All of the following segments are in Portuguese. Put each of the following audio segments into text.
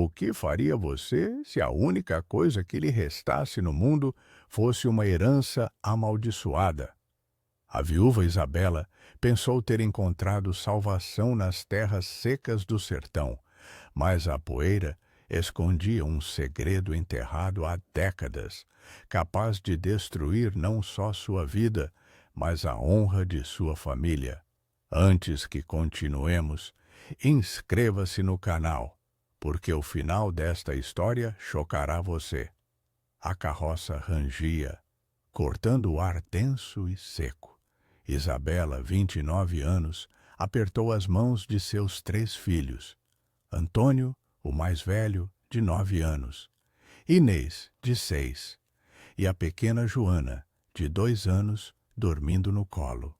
O que faria você se a única coisa que lhe restasse no mundo fosse uma herança amaldiçoada? A viúva Isabela pensou ter encontrado salvação nas terras secas do sertão, mas a poeira escondia um segredo enterrado há décadas, capaz de destruir não só sua vida, mas a honra de sua família. Antes que continuemos, inscreva-se no canal, porque o final desta história chocará você. A carroça rangia, cortando o ar denso e seco. Isabela, 29 anos, apertou as mãos de seus 3 filhos. Antônio, o mais velho, de 9 anos. Inês, de 6. E a pequena Joana, de 2 anos, dormindo no colo.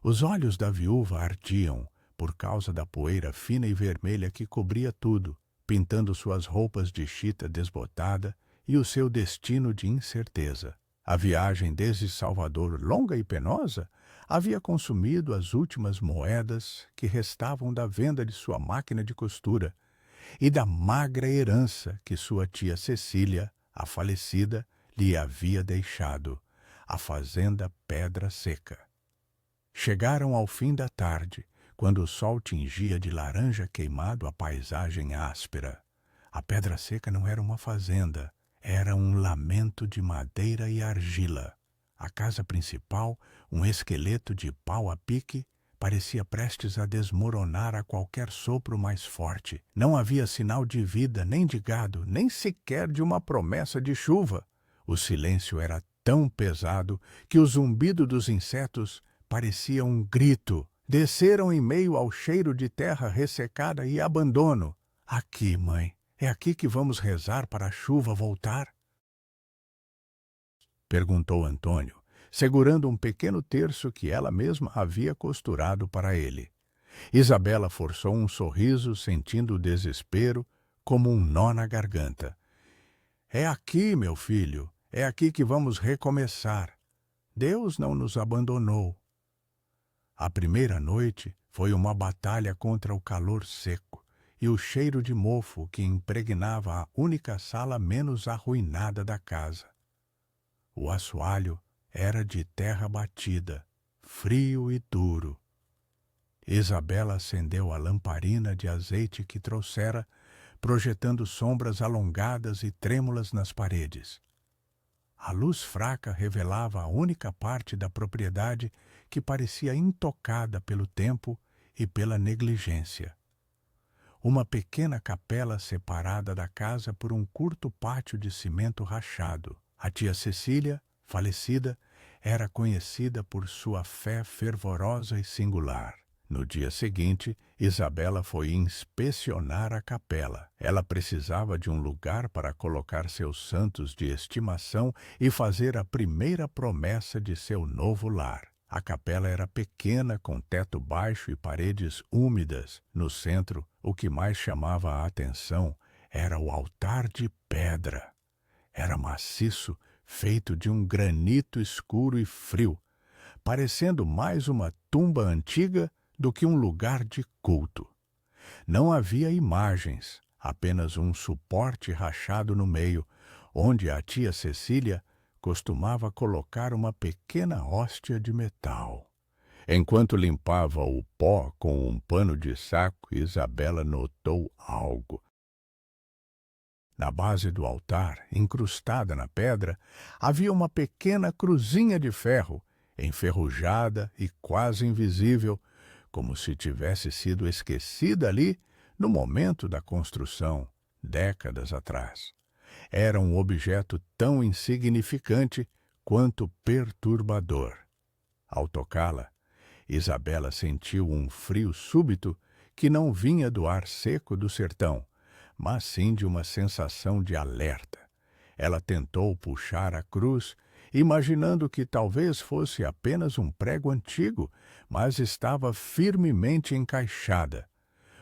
Os olhos da viúva ardiam por causa da poeira fina e vermelha que cobria tudo, pintando suas roupas de chita desbotada e o seu destino de incerteza. A viagem desde Salvador, longa e penosa, havia consumido as últimas moedas que restavam da venda de sua máquina de costura e da magra herança que sua tia Cecília, a falecida, lhe havia deixado, a fazenda Pedra Seca. Chegaram ao fim da tarde, quando o sol tingia de laranja queimado a paisagem áspera. A Pedra Seca não era uma fazenda, era um lamento de madeira e argila. A casa principal, um esqueleto de pau a pique, parecia prestes a desmoronar a qualquer sopro mais forte. Não havia sinal de vida, nem de gado, nem sequer de uma promessa de chuva. O silêncio era tão pesado que o zumbido dos insetos parecia um grito. Desceram em meio ao cheiro de terra ressecada e abandono. Aqui, mãe, é aqui que vamos rezar para a chuva voltar? Perguntou Antônio, segurando um pequeno terço que ela mesma havia costurado para ele. Isabela forçou um sorriso, sentindo o desespero como um nó na garganta. É aqui, meu filho, é aqui que vamos recomeçar. Deus não nos abandonou. A primeira noite foi uma batalha contra o calor seco e o cheiro de mofo que impregnava a única sala menos arruinada da casa. O assoalho era de terra batida, frio e duro. Isabela acendeu a lamparina de azeite que trouxera, projetando sombras alongadas e trêmulas nas paredes. A luz fraca revelava a única parte da propriedade que parecia intocada pelo tempo e pela negligência. Uma pequena capela separada da casa por um curto pátio de cimento rachado. A tia Cecília, falecida, era conhecida por sua fé fervorosa e singular. No dia seguinte, Isabela foi inspecionar a capela. Ela precisava de um lugar para colocar seus santos de estimação e fazer a primeira promessa de seu novo lar. A capela era pequena, com teto baixo e paredes úmidas. No centro, o que mais chamava a atenção era o altar de pedra. Era maciço, feito de um granito escuro e frio, parecendo mais uma tumba antiga do que um lugar de culto. Não havia imagens, apenas um suporte rachado no meio, onde a tia Cecília costumava colocar uma pequena hóstia de metal. Enquanto limpava o pó com um pano de saco, Isabela notou algo. Na base do altar, incrustada na pedra, havia uma pequena cruzinha de ferro, enferrujada e quase invisível, como se tivesse sido esquecida ali no momento da construção, décadas atrás. Era um objeto tão insignificante quanto perturbador. Ao tocá-la, Isabela sentiu um frio súbito que não vinha do ar seco do sertão, mas sim de uma sensação de alerta. Ela tentou puxar a cruz, imaginando que talvez fosse apenas um prego antigo, mas estava firmemente encaixada.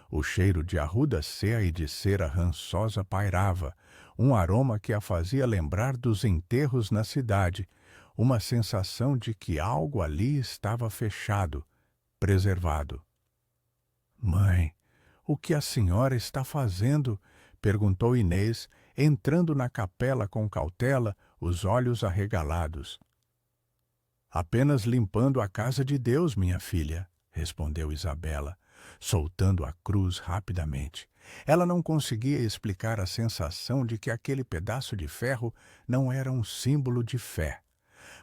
O cheiro de arruda-cea e de cera rançosa pairava, um aroma que a fazia lembrar dos enterros na cidade, uma sensação de que algo ali estava fechado, preservado. Mãe, o que a senhora está fazendo? perguntou Inês, entrando na capela com cautela, os olhos arregalados. Apenas limpando a casa de Deus, minha filha, respondeu Isabela, soltando a cruz rapidamente. Ela não conseguia explicar a sensação de que aquele pedaço de ferro não era um símbolo de fé,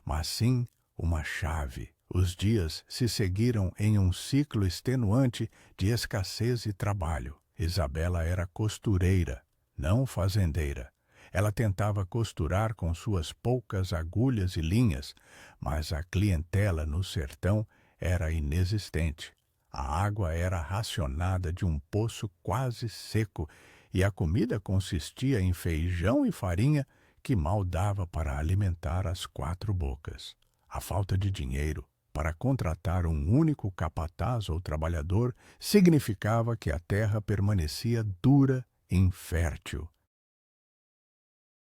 mas sim uma chave. Os dias se seguiram em um ciclo extenuante de escassez e trabalho. Isabela era costureira, não fazendeira. Ela tentava costurar com suas poucas agulhas e linhas, mas a clientela no sertão era inexistente. A água era racionada de um poço quase seco e a comida consistia em feijão e farinha que mal dava para alimentar as 4 bocas. A falta de dinheiro para contratar um único capataz ou trabalhador significava que a terra permanecia dura e infértil.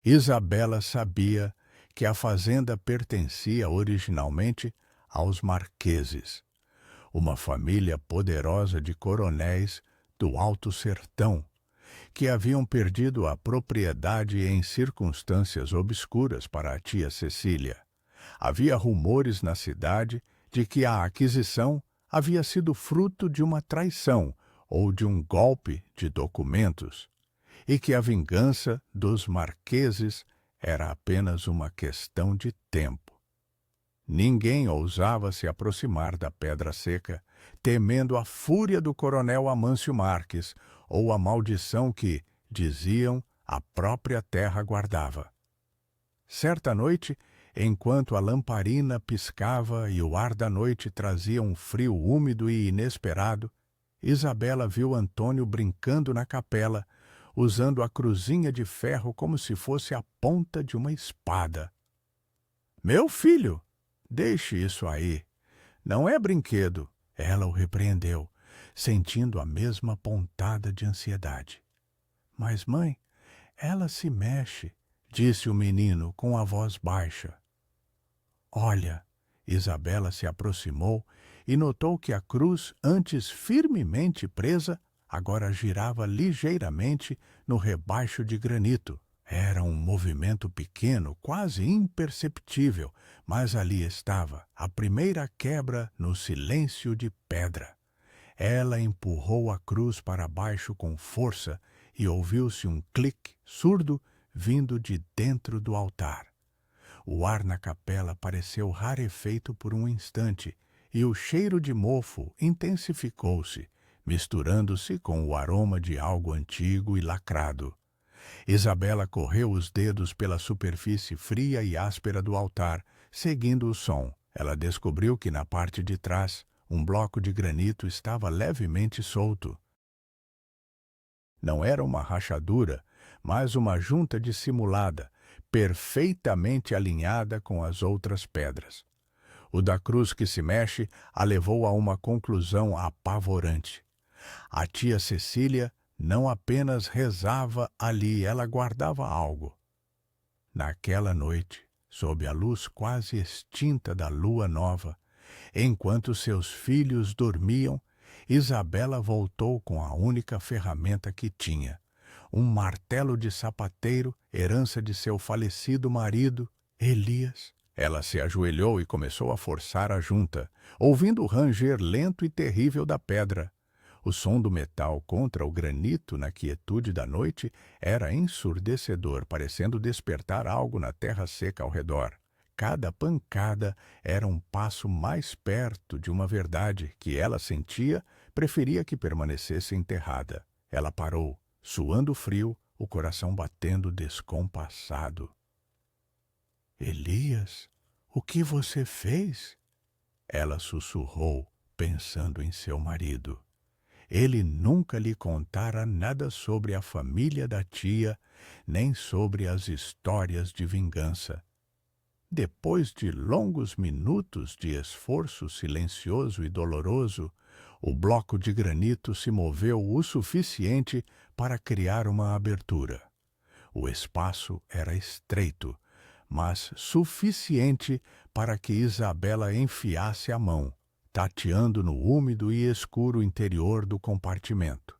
Isabela sabia que a fazenda pertencia originalmente aos Marqueses, uma família poderosa de coronéis do Alto Sertão, que haviam perdido a propriedade em circunstâncias obscuras para a tia Cecília. Havia rumores na cidade de que a aquisição havia sido fruto de uma traição ou de um golpe de documentos, e que a vingança dos Marqueses era apenas uma questão de tempo. Ninguém ousava se aproximar da Pedra Seca, temendo a fúria do coronel Amâncio Marques ou a maldição que, diziam, a própria terra guardava. Certa noite, enquanto a lamparina piscava e o ar da noite trazia um frio úmido e inesperado, Isabela viu Antônio brincando na capela, usando a cruzinha de ferro como se fosse a ponta de uma espada. "Meu filho, deixe isso aí. Não é brinquedo", ela o repreendeu, sentindo a mesma pontada de ansiedade. "Mas, mãe, ela se mexe", disse o menino com a voz baixa. "Olha", Isabela se aproximou e notou que a cruz, antes firmemente presa, agora girava ligeiramente no rebaixo de granito. Era um movimento pequeno, quase imperceptível, mas ali estava, a primeira quebra no silêncio de pedra. Ela empurrou a cruz para baixo com força e ouviu-se um clique surdo vindo de dentro do altar. O ar na capela pareceu rarefeito por um instante e o cheiro de mofo intensificou-se, misturando-se com o aroma de algo antigo e lacrado. Isabela correu os dedos pela superfície fria e áspera do altar, seguindo o som. Ela descobriu que na parte de trás um bloco de granito estava levemente solto. Não era uma rachadura, mas uma junta dissimulada, perfeitamente alinhada com as outras pedras. O da cruz que se mexe a levou a uma conclusão apavorante. A tia Cecília não apenas rezava ali, ela guardava algo. Naquela noite, sob a luz quase extinta da lua nova, enquanto seus filhos dormiam, Isabela voltou com a única ferramenta que tinha, um martelo de sapateiro, herança de seu falecido marido, Elias. Ela se ajoelhou e começou a forçar a junta, ouvindo o ranger lento e terrível da pedra. O som do metal contra o granito na quietude da noite era ensurdecedor, parecendo despertar algo na terra seca ao redor. Cada pancada era um passo mais perto de uma verdade que ela sentia, preferia que permanecesse enterrada. Ela parou, suando frio, o coração batendo descompassado. "Elias, o que você fez?" Ela sussurrou, pensando em seu marido. Ele nunca lhe contara nada sobre a família da tia, nem sobre as histórias de vingança. Depois de longos minutos de esforço silencioso e doloroso, o bloco de granito se moveu o suficiente para criar uma abertura. O espaço era estreito, mas suficiente para que Isabela enfiasse a mão, tateando no úmido e escuro interior do compartimento.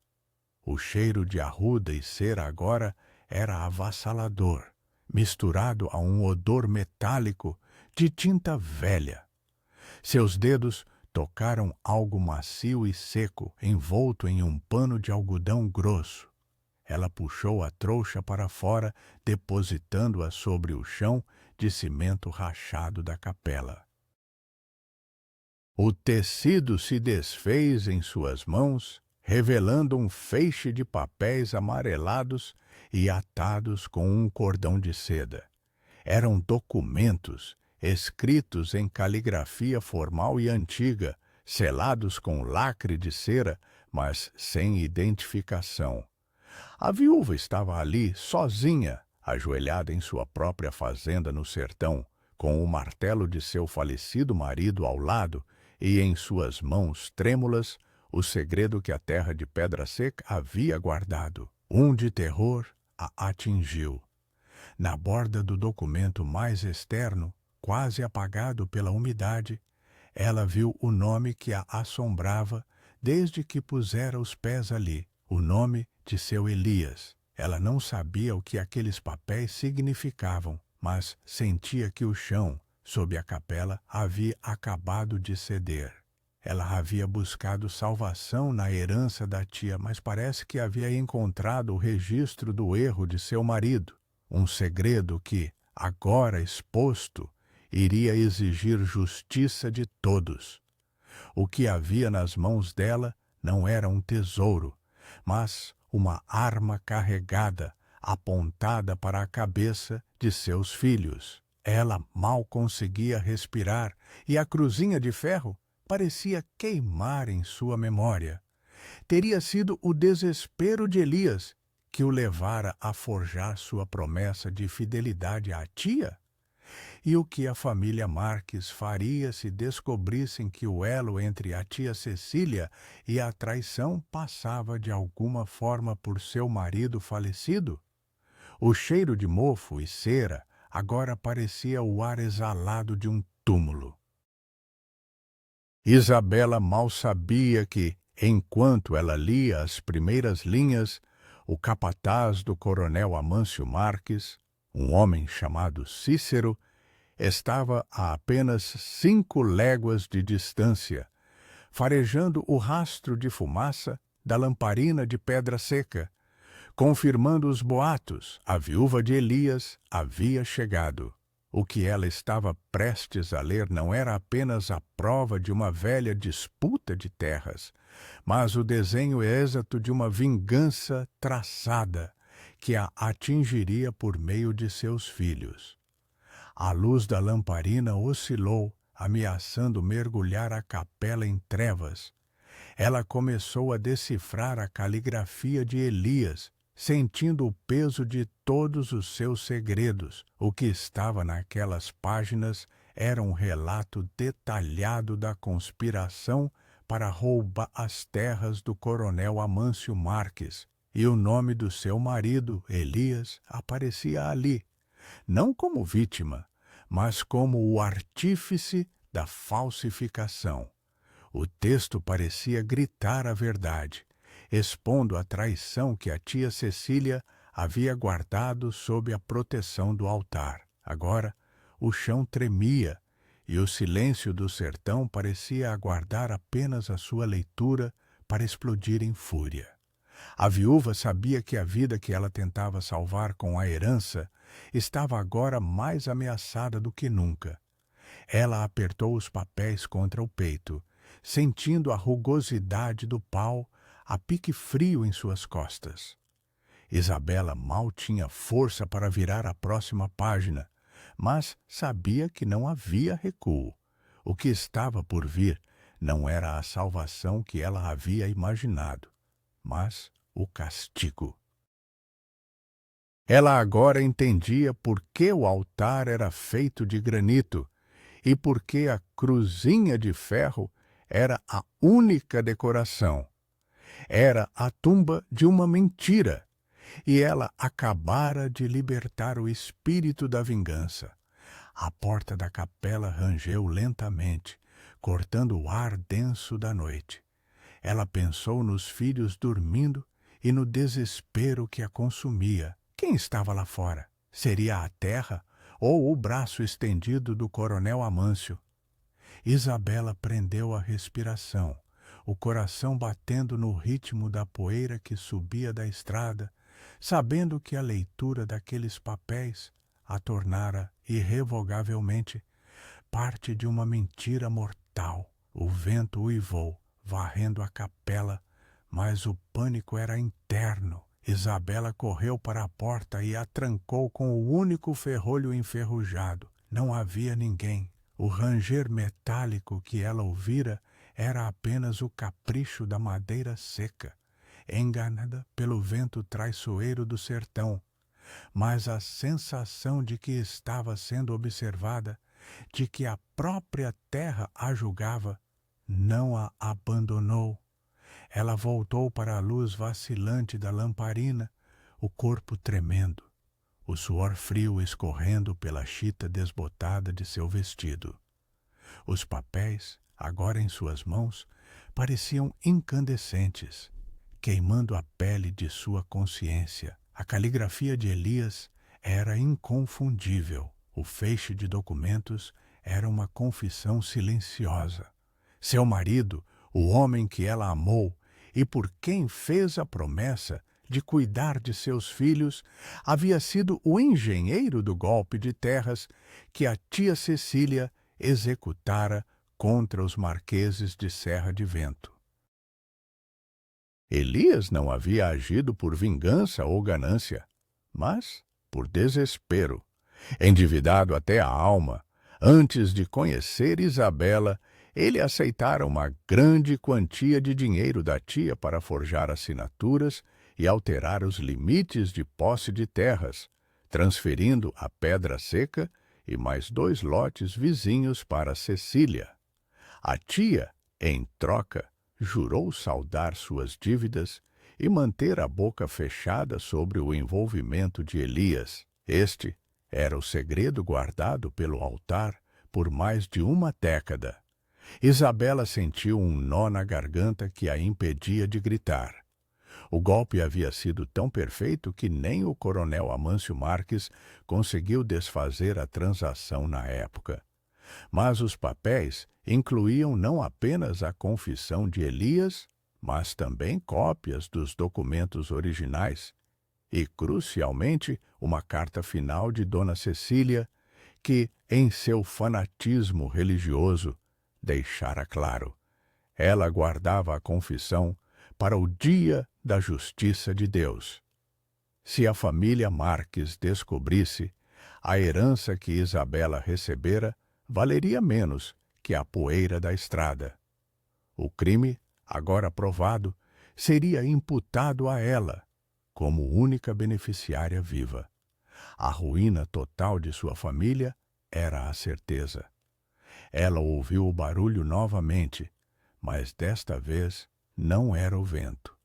O cheiro de arruda e cera agora era avassalador, misturado a um odor metálico de tinta velha. Seus dedos tocaram algo macio e seco, envolto em um pano de algodão grosso. Ela puxou a trouxa para fora, depositando-a sobre o chão de cimento rachado da capela. O tecido se desfez em suas mãos, revelando um feixe de papéis amarelados e atados com um cordão de seda. Eram documentos, escritos em caligrafia formal e antiga, selados com lacre de cera, mas sem identificação. A viúva estava ali, sozinha, ajoelhada em sua própria fazenda no sertão, com o martelo de seu falecido marido ao lado e em suas mãos trêmulas o segredo que a terra de Pedra Seca havia guardado. Um de terror a atingiu. Na borda do documento mais externo, quase apagado pela umidade, ela viu o nome que a assombrava desde que pusera os pés ali, o nome de seu Elias. Ela não sabia o que aqueles papéis significavam, mas sentia que o chão, sob a capela, havia acabado de ceder. Ela havia buscado salvação na herança da tia, mas parece que havia encontrado o registro do erro de seu marido. Um segredo que, agora exposto, iria exigir justiça de todos. O que havia nas mãos dela não era um tesouro, mas uma arma carregada, apontada para a cabeça de seus filhos. Ela mal conseguia respirar e a cruzinha de ferro parecia queimar em sua memória. Teria sido o desespero de Elias que o levara a forjar sua promessa de fidelidade à tia? E o que a família Marques faria se descobrissem que o elo entre a tia Cecília e a traição passava de alguma forma por seu marido falecido? O cheiro de mofo e cera agora parecia o ar exalado de um túmulo. Isabela mal sabia que, enquanto ela lia as primeiras linhas, o capataz do coronel Amâncio Marques, um homem chamado Cícero, estava a apenas 5 léguas de distância, farejando o rastro de fumaça da lamparina de Pedra Seca. Confirmando os boatos, a viúva de Elias havia chegado. O que ela estava prestes a ler não era apenas a prova de uma velha disputa de terras, mas o desenho exato de uma vingança traçada que a atingiria por meio de seus filhos. A luz da lamparina oscilou, ameaçando mergulhar a capela em trevas. Ela começou a decifrar a caligrafia de Elias, sentindo o peso de todos os seus segredos. O que estava naquelas páginas era um relato detalhado da conspiração para roubar as terras do coronel Amâncio Marques, e o nome do seu marido, Elias, aparecia ali, não como vítima, mas como o artífice da falsificação. O texto parecia gritar a verdade, expondo a traição que a tia Cecília havia guardado sob a proteção do altar. Agora, o chão tremia e o silêncio do sertão parecia aguardar apenas a sua leitura para explodir em fúria. A viúva sabia que a vida que ela tentava salvar com a herança estava agora mais ameaçada do que nunca. Ela apertou os papéis contra o peito, sentindo a rugosidade do pau a pique frio em suas costas. Isabela mal tinha força para virar a próxima página, mas sabia que não havia recuo. O que estava por vir não era a salvação que ela havia imaginado, mas o castigo. Ela agora entendia por que o altar era feito de granito e por que a cruzinha de ferro era a única decoração. Era a tumba de uma mentira, e ela acabara de libertar o espírito da vingança. A porta da capela rangeu lentamente, cortando o ar denso da noite. Ela pensou nos filhos dormindo e no desespero que a consumia. Quem estava lá fora? Seria a terra ou o braço estendido do coronel Amâncio? Isabela prendeu a respiração, o coração batendo no ritmo da poeira que subia da estrada, sabendo que a leitura daqueles papéis a tornara irrevogavelmente parte de uma mentira mortal. O vento uivou, varrendo a capela, mas o pânico era interno. Isabela correu para a porta e a trancou com o único ferrolho enferrujado. Não havia ninguém. O ranger metálico que ela ouvira era apenas o capricho da madeira seca, enganada pelo vento traiçoeiro do sertão. Mas a sensação de que estava sendo observada, de que a própria terra a julgava, não a abandonou. Ela voltou para a luz vacilante da lamparina, o corpo tremendo, o suor frio escorrendo pela chita desbotada de seu vestido. Os papéis, agora em suas mãos, pareciam incandescentes, queimando a pele de sua consciência. A caligrafia de Elias era inconfundível. O feixe de documentos era uma confissão silenciosa. Seu marido, o homem que ela amou e por quem fez a promessa de cuidar de seus filhos, havia sido o engenheiro do golpe de terras que a tia Cecília executara contra os marqueses de Serra de Vento. Elias não havia agido por vingança ou ganância, mas por desespero. Endividado até a alma, antes de conhecer Isabela, ele aceitara uma grande quantia de dinheiro da tia para forjar assinaturas e alterar os limites de posse de terras, transferindo a Pedra Seca e mais 2 lotes vizinhos para Cecília. A tia, em troca, jurou saldar suas dívidas e manter a boca fechada sobre o envolvimento de Elias. Este era o segredo guardado pelo altar por mais de uma década. Isabela sentiu um nó na garganta que a impedia de gritar. O golpe havia sido tão perfeito que nem o coronel Amâncio Marques conseguiu desfazer a transação na época. Mas os papéis incluíam não apenas a confissão de Elias, mas também cópias dos documentos originais e, crucialmente, uma carta final de Dona Cecília que, em seu fanatismo religioso, deixara claro: ela guardava a confissão para o dia da justiça de Deus. Se a família Marques descobrisse, a herança que Isabela recebera valeria menos que a poeira da estrada. O crime, agora provado, seria imputado a ela, como única beneficiária viva. A ruína total de sua família era a certeza. Ela ouviu o barulho novamente, mas desta vez não era o vento.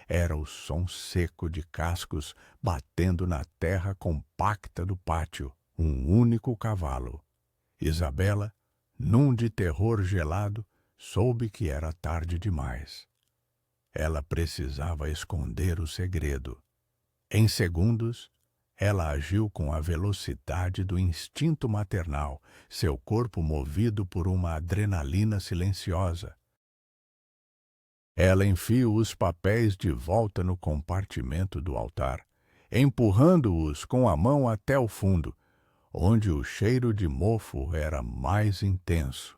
Era o som seco de cascos batendo na terra compacta do pátio, um único cavalo. Isabela, num de terror gelado, soube que era tarde demais. Ela precisava esconder o segredo. Em segundos, ela agiu com a velocidade do instinto maternal, seu corpo movido por uma adrenalina silenciosa. Ela enfiou os papéis de volta no compartimento do altar, empurrando-os com a mão até o fundo, onde o cheiro de mofo era mais intenso.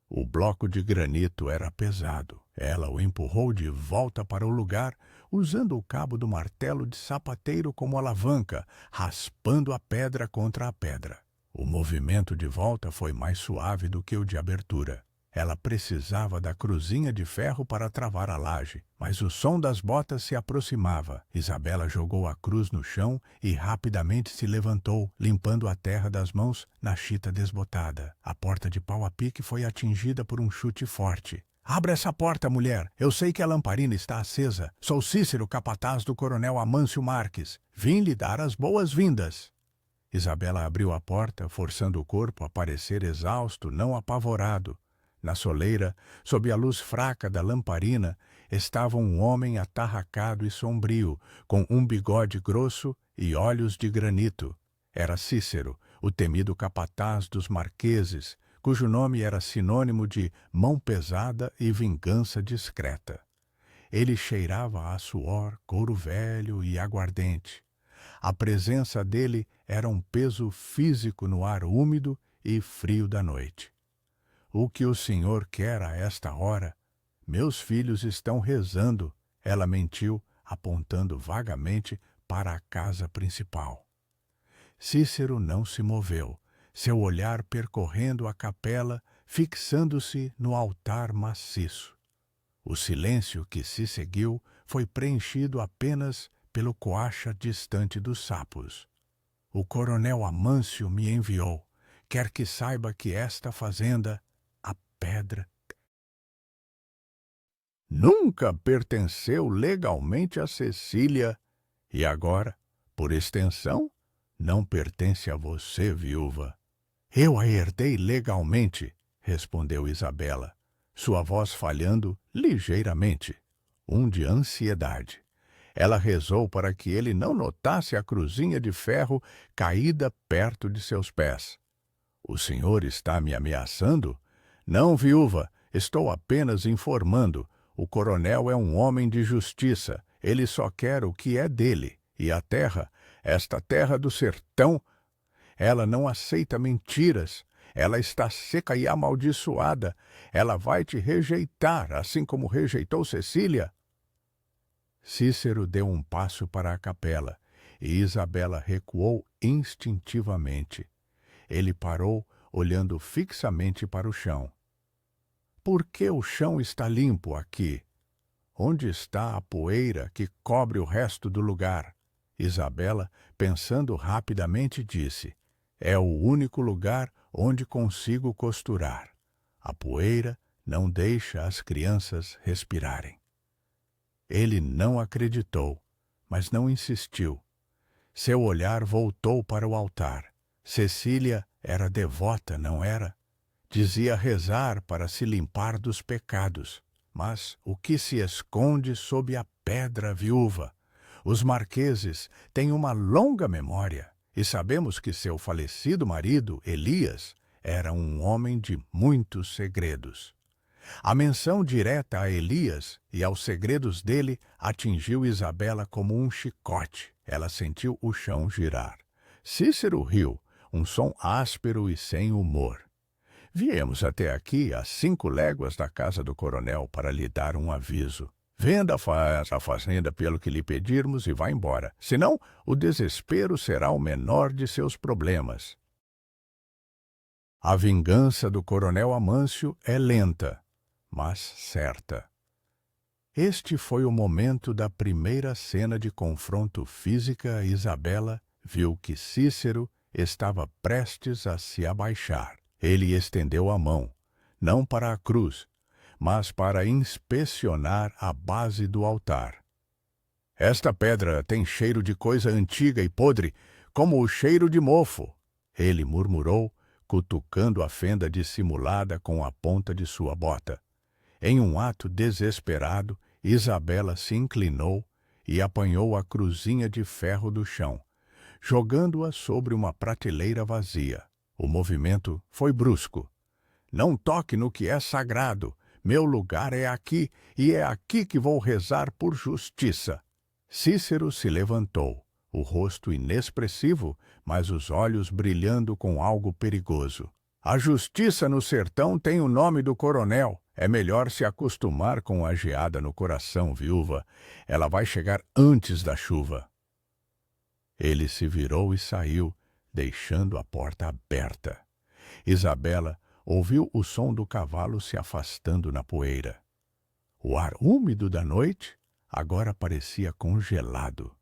O bloco de granito era pesado. Ela o empurrou de volta para o lugar, usando o cabo do martelo de sapateiro como alavanca, raspando a pedra contra a pedra. O movimento de volta foi mais suave do que o de abertura. Ela precisava da cruzinha de ferro para travar a laje, mas o som das botas se aproximava. Isabela jogou a cruz no chão e rapidamente se levantou, limpando a terra das mãos na chita desbotada. A porta de pau a pique foi atingida por um chute forte. "Abra essa porta, mulher! Eu sei que a lamparina está acesa. Sou Cícero, capataz do coronel Amâncio Marques. Vim lhe dar as boas-vindas." Isabela abriu a porta, forçando o corpo a parecer exausto, não apavorado. Na soleira, sob a luz fraca da lamparina, estava um homem atarracado e sombrio, com um bigode grosso e olhos de granito. Era Cícero, o temido capataz dos marqueses, cujo nome era sinônimo de mão pesada e vingança discreta. Ele cheirava a suor, couro velho e aguardente. A presença dele era um peso físico no ar úmido e frio da noite. O que o senhor quer a esta hora? Meus filhos estão rezando, ela mentiu, apontando vagamente para a casa principal. Cícero não se moveu, seu olhar percorrendo a capela, fixando-se no altar maciço. O silêncio que se seguiu foi preenchido apenas pelo coacha distante dos sapos. O coronel Amâncio me enviou. Quer que saiba que esta fazenda, a pedra, nunca pertenceu legalmente a Cecília e agora, por extensão, não pertence a você, viúva. Eu a herdei legalmente, respondeu Isabela, sua voz falhando ligeiramente, de ansiedade. Ela rezou para que ele não notasse a cruzinha de ferro caída perto de seus pés. O senhor está me ameaçando? Não, viúva, estou apenas informando. O coronel é um homem de justiça. Ele só quer o que é dele. E a terra, esta terra do sertão, ela não aceita mentiras. Ela está seca e amaldiçoada. Ela vai te rejeitar, assim como rejeitou Cecília. Cícero deu um passo para a capela e Isabela recuou instintivamente. Ele parou, olhando fixamente para o chão. Por que o chão está limpo aqui? Onde está a poeira que cobre o resto do lugar? Isabela, pensando rapidamente, disse: é o único lugar onde consigo costurar. A poeira não deixa as crianças respirarem. Ele não acreditou, mas não insistiu. Seu olhar voltou para o altar. Cecília era devota, não era? Dizia rezar para se limpar dos pecados. Mas o que se esconde sob a pedra, viúva? Os marqueses têm uma longa memória e sabemos que seu falecido marido, Elias, era um homem de muitos segredos. A menção direta a Elias e aos segredos dele atingiu Isabela como um chicote. Ela sentiu o chão girar. Cícero riu, um som áspero e sem humor. Viemos até aqui, a 5 léguas da casa do coronel, para lhe dar um aviso. Venda a fazenda pelo que lhe pedirmos e vá embora. Senão, o desespero será o menor de seus problemas. A vingança do coronel Amâncio é lenta, mas certa. Este foi o momento da primeira cena de confronto física. Isabela viu que Cícero estava prestes a se abaixar. Ele estendeu a mão, não para a cruz, mas para inspecionar a base do altar. Esta pedra tem cheiro de coisa antiga e podre, como o cheiro de mofo, ele murmurou, cutucando a fenda dissimulada com a ponta de sua bota. Em um ato desesperado, Isabela se inclinou e apanhou a cruzinha de ferro do chão, jogando-a sobre uma prateleira vazia. O movimento foi brusco. Não toque no que é sagrado. Meu lugar é aqui, e é aqui que vou rezar por justiça. Cícero se levantou, o rosto inexpressivo, mas os olhos brilhando com algo perigoso. A justiça no sertão tem o nome do coronel. É melhor se acostumar com a geada no coração, viúva. Ela vai chegar antes da chuva. Ele se virou e saiu, deixando a porta aberta. Isabela ouviu o som do cavalo se afastando na poeira. O ar úmido da noite agora parecia congelado.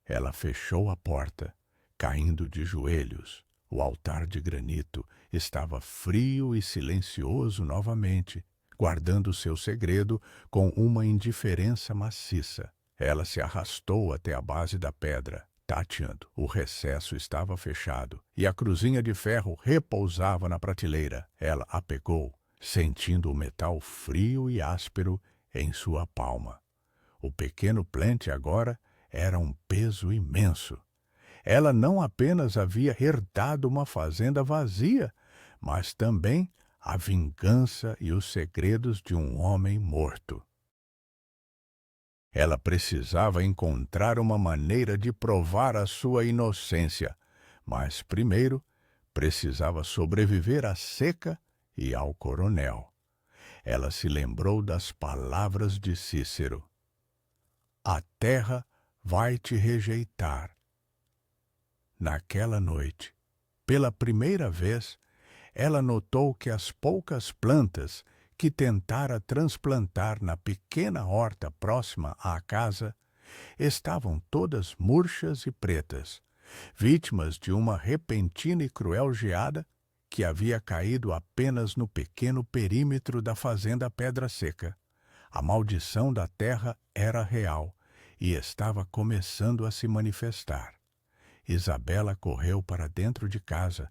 Ela fechou a porta, caindo de joelhos. O altar de granito estava frio e silencioso novamente, guardando seu segredo com uma indiferença maciça. Ela se arrastou até a base da pedra, tateando. O recesso estava fechado e a cruzinha de ferro repousava na prateleira. Ela a pegou, sentindo o metal frio e áspero em sua palma. O pequeno Plante agora era um peso imenso. Ela não apenas havia herdado uma fazenda vazia, mas também a vingança e os segredos de um homem morto. Ela precisava encontrar uma maneira de provar a sua inocência, mas primeiro precisava sobreviver à seca e ao coronel. Ela se lembrou das palavras de Cícero: "A terra vai te rejeitar." Naquela noite, pela primeira vez, ela notou que as poucas plantas que tentara transplantar na pequena horta próxima à casa estavam todas murchas e pretas, vítimas de uma repentina e cruel geada que havia caído apenas no pequeno perímetro da fazenda Pedra Seca. A maldição da terra era real e estava começando a se manifestar. Isabela correu para dentro de casa,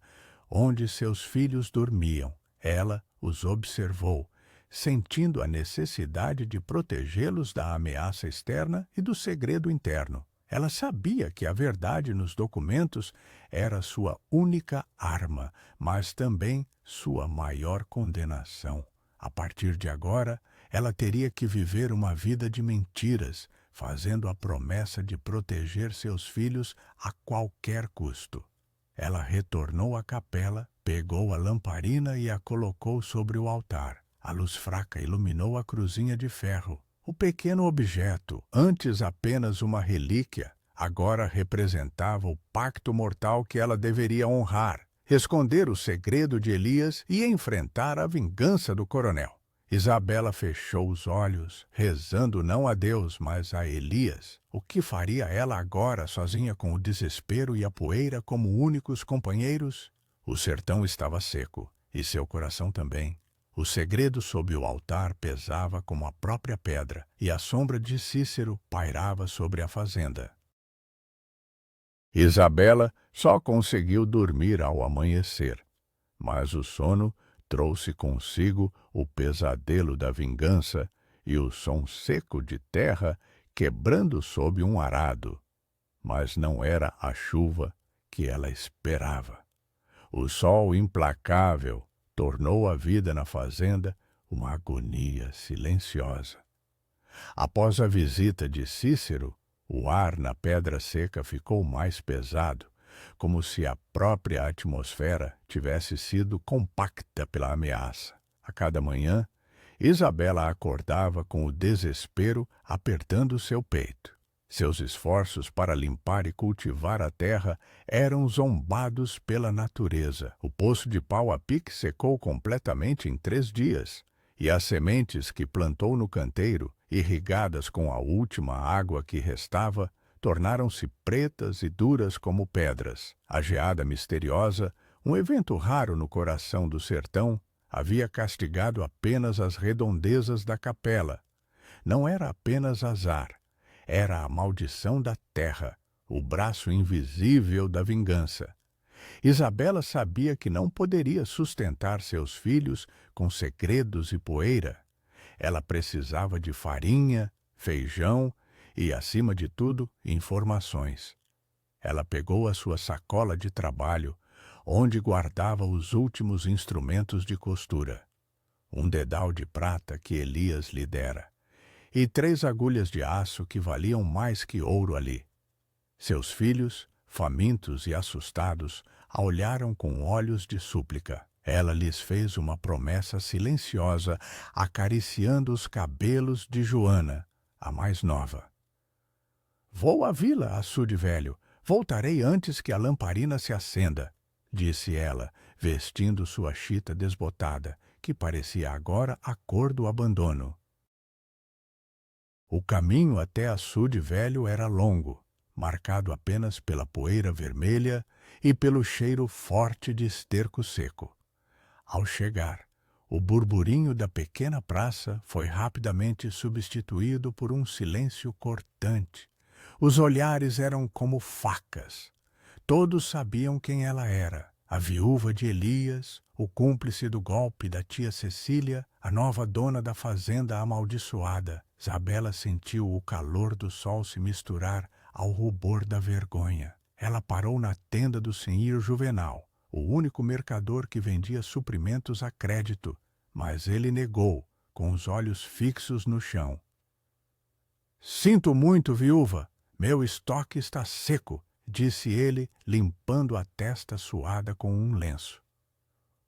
onde seus filhos dormiam. Ela os observou, sentindo a necessidade de protegê-los da ameaça externa e do segredo interno. Ela sabia que a verdade nos documentos era sua única arma, mas também sua maior condenação. A partir de agora, ela teria que viver uma vida de mentiras, fazendo a promessa de proteger seus filhos a qualquer custo. Ela retornou à capela, pegou a lamparina e a colocou sobre o altar. A luz fraca iluminou a cruzinha de ferro. O pequeno objeto, antes apenas uma relíquia, agora representava o pacto mortal que ela deveria honrar, esconder o segredo de Elias e enfrentar a vingança do coronel. Isabela fechou os olhos, rezando não a Deus, mas a Elias. O que faria ela agora, sozinha com o desespero e a poeira como únicos companheiros? O sertão estava seco, e seu coração também. O segredo sob o altar pesava como a própria pedra, e a sombra de Cícero pairava sobre a fazenda. Isabela só conseguiu dormir ao amanhecer, mas o sono trouxe consigo o pesadelo da vingança e o som seco de terra quebrando sob um arado. Mas não era a chuva que ela esperava. O sol implacável tornou a vida na fazenda uma agonia silenciosa. Após a visita de Cícero, o ar na Pedra Seca ficou mais pesado, como se a própria atmosfera tivesse sido compacta pela ameaça. A cada manhã, Isabela acordava com o desespero apertando seu peito. Seus esforços para limpar e cultivar a terra eram zombados pela natureza. O poço de pau a pique secou completamente em 3 dias, e as sementes que plantou no canteiro, irrigadas com a última água que restava, tornaram-se pretas e duras como pedras. A geada misteriosa, um evento raro no coração do sertão, havia castigado apenas as redondezas da capela. Não era apenas azar, era a maldição da terra, o braço invisível da vingança. Isabela sabia que não poderia sustentar seus filhos com segredos e poeira. Ela precisava de farinha, feijão e, acima de tudo, informações. Ela pegou a sua sacola de trabalho, onde guardava os últimos instrumentos de costura, um dedal de prata que Elias lhe dera, e 3 agulhas de aço que valiam mais que ouro ali. Seus filhos, famintos e assustados, a olharam com olhos de súplica. Ela lhes fez uma promessa silenciosa, acariciando os cabelos de Joana, a mais nova. "Vou à vila, açude velho. Voltarei antes que a lamparina se acenda", disse ela, vestindo sua chita desbotada, que parecia agora a cor do abandono. O caminho até açude velho era longo, marcado apenas pela poeira vermelha e pelo cheiro forte de esterco seco. Ao chegar, o burburinho da pequena praça foi rapidamente substituído por um silêncio cortante. Os olhares eram como facas. Todos sabiam quem ela era, A viúva de Elias, o cúmplice do golpe da tia Cecília, a nova dona da fazenda amaldiçoada. Isabela sentiu o calor do sol se misturar ao rubor da vergonha. Ela parou na tenda do senhor Juvenal, o único mercador que vendia suprimentos a crédito, mas ele negou, com os olhos fixos no chão. Sinto muito, viúva, meu estoque está seco, disse ele, limpando a testa suada com um lenço.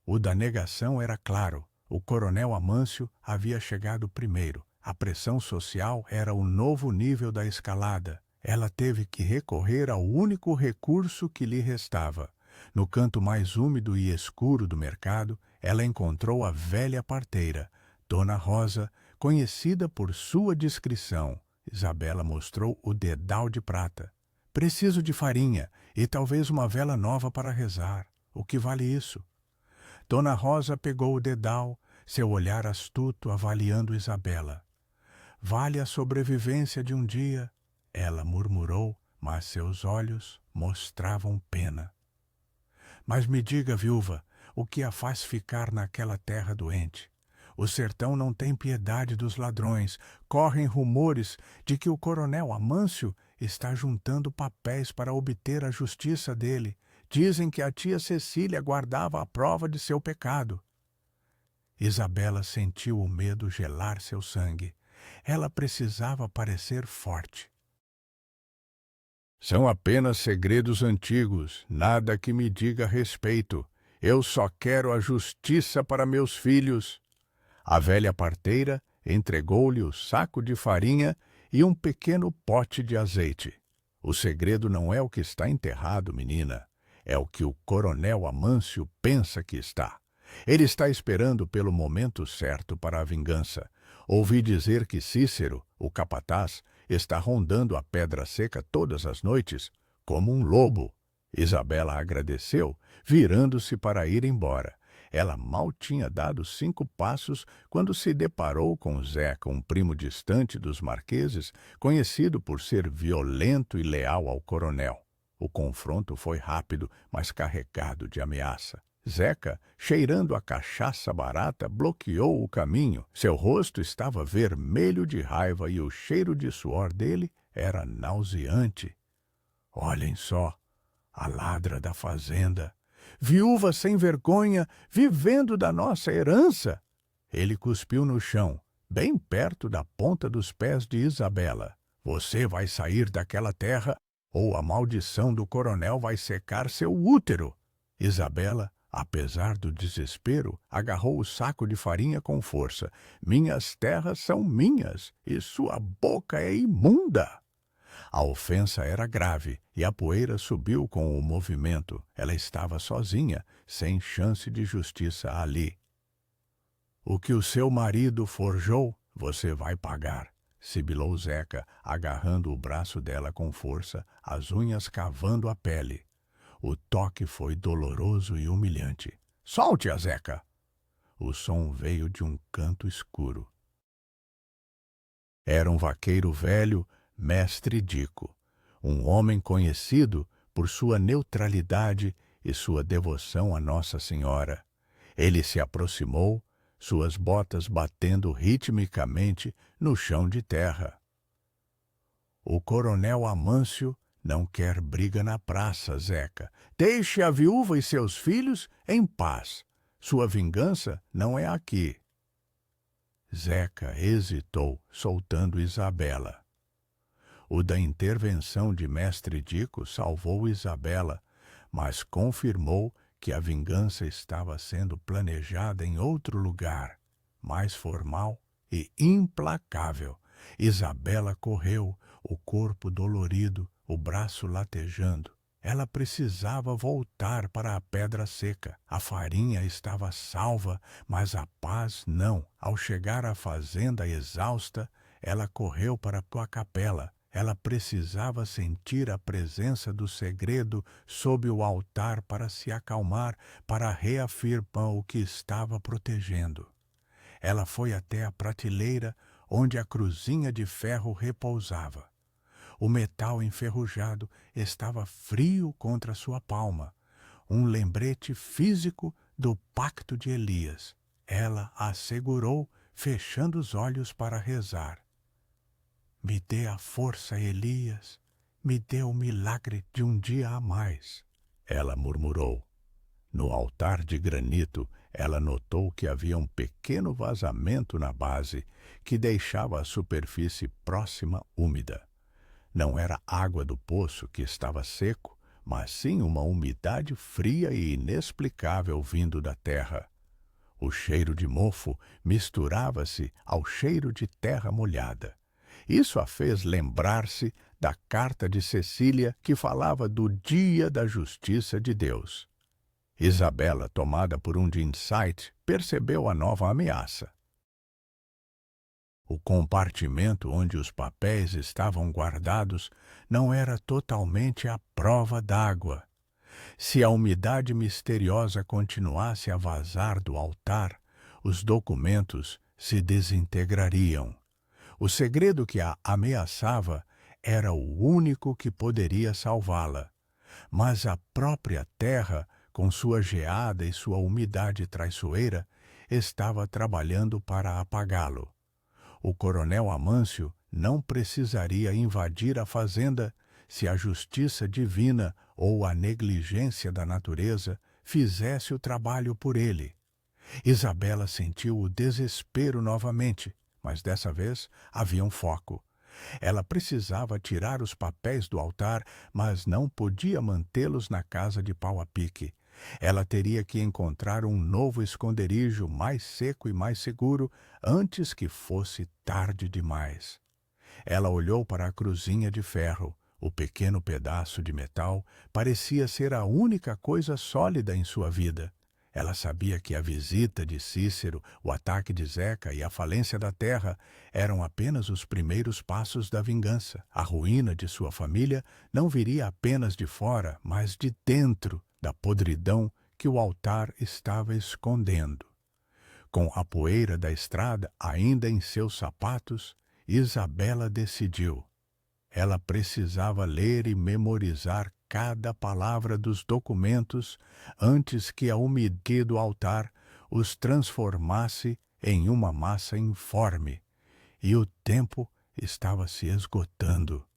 O da negação era claro. O coronel Amâncio havia chegado primeiro. A pressão social era o novo nível da escalada. Ela teve que recorrer ao único recurso que lhe restava. No canto mais úmido e escuro do mercado, ela encontrou a velha parteira, Dona Rosa, conhecida por sua discrição. Isabela mostrou o dedal de prata. Preciso de farinha e talvez uma vela nova para rezar. O que vale isso? Dona Rosa pegou o dedal, seu olhar astuto avaliando Isabela. Vale a sobrevivência de um dia, ela murmurou, mas seus olhos mostravam pena. Mas me diga, viúva, o que a faz ficar naquela terra doente? O sertão não tem piedade dos ladrões. Correm rumores de que o coronel Amâncio está juntando papéis para obter a justiça dele. Dizem que a tia Cecília guardava a prova de seu pecado. Isabela sentiu o medo gelar seu sangue. Ela precisava parecer forte. São apenas segredos antigos, nada que me diga respeito. Eu só quero a justiça para meus filhos. A velha parteira entregou-lhe o saco de farinha e um pequeno pote de azeite. O segredo não é o que está enterrado, menina. É o que o coronel Amâncio pensa que está. Ele está esperando pelo momento certo para a vingança. Ouvi dizer que Cícero, o capataz, está rondando a Pedra Seca todas as noites, como um lobo. Isabela agradeceu, virando-se para ir embora. Ela mal tinha dado 5 passos quando se deparou com Zeca, um primo distante dos marqueses, conhecido por ser violento e leal ao coronel. O confronto foi rápido, mas carregado de ameaça. Zeca, cheirando a cachaça barata, bloqueou o caminho. Seu rosto estava vermelho de raiva e o cheiro de suor dele era nauseante. Olhem só, a ladra da fazenda. Viúva sem vergonha, vivendo da nossa herança. Ele cuspiu no chão, bem perto da ponta dos pés de Isabela. Você vai sair daquela terra ou a maldição do coronel vai secar seu útero. Isabela, apesar do desespero, agarrou o saco de farinha com força. Minhas terras são minhas e sua boca é imunda. A ofensa era grave e a poeira subiu com o movimento. Ela estava sozinha, sem chance de justiça ali. O que o seu marido forjou, você vai pagar, sibilou Zeca, agarrando o braço dela com força, as unhas cavando a pele. O toque foi doloroso e humilhante. Solte-a, Zeca! O som veio de um canto escuro. Era um vaqueiro velho, Mestre Dico, um homem conhecido por sua neutralidade e sua devoção a Nossa Senhora. Ele se aproximou, suas botas batendo ritmicamente no chão de terra. O coronel Amâncio não quer briga na praça, Zeca. Deixe a viúva e seus filhos em paz. Sua vingança não é aqui. Zeca hesitou, soltando Isabela. O da intervenção de Mestre Dico salvou Isabela, mas confirmou que a vingança estava sendo planejada em outro lugar, mais formal e implacável. Isabela correu, o corpo dolorido, o braço latejando. Ela precisava voltar para a Pedra Seca. A farinha estava salva, mas a paz não. Ao chegar à fazenda exausta, ela correu para a capela. Ela precisava sentir a presença do segredo sob o altar para se acalmar, para reafirmar o que estava protegendo. Ela foi até a prateleira onde a cruzinha de ferro repousava. O metal enferrujado estava frio contra sua palma. um lembrete físico do pacto de Elias. Ela a segurou, fechando os olhos para rezar. Me dê a força, Elias, me dê o milagre de um dia a mais, ela murmurou. No altar de granito, ela notou que havia um pequeno vazamento na base que deixava a superfície próxima úmida. Não era água do poço que estava seco, mas sim uma umidade fria e inexplicável vindo da terra. O cheiro de mofo misturava-se ao cheiro de terra molhada. Isso a fez lembrar-se da carta de Cecília que falava do dia da justiça de Deus. Isabela, tomada por um de insight, percebeu a nova ameaça. O compartimento onde os papéis estavam guardados não era totalmente à prova d'água. Se a umidade misteriosa continuasse a vazar do altar, os documentos se desintegrariam. O segredo que a ameaçava era o único que poderia salvá-la. Mas a própria terra, com sua geada e sua umidade traiçoeira, estava trabalhando para apagá-lo. O coronel Amâncio não precisaria invadir a fazenda se a justiça divina ou a negligência da natureza fizesse o trabalho por ele. Isabela sentiu o desespero novamente, mas dessa vez havia um foco. Ela precisava tirar os papéis do altar, mas não podia mantê-los na casa de pau a pique. Ela teria que encontrar um novo esconderijo mais seco e mais seguro antes que fosse tarde demais. Ela olhou para a cruzinha de ferro. O pequeno pedaço de metal parecia ser a única coisa sólida em sua vida. Ela sabia que a visita de Cícero, o ataque de Zeca e a falência da terra eram apenas os primeiros passos da vingança. A ruína de sua família não viria apenas de fora, mas de dentro da podridão que o altar estava escondendo. Com a poeira da estrada ainda em seus sapatos, Isabela decidiu. Ela precisava ler e memorizar cada palavra dos documentos antes que a umidade do altar os transformasse em uma massa informe. E o tempo estava se esgotando.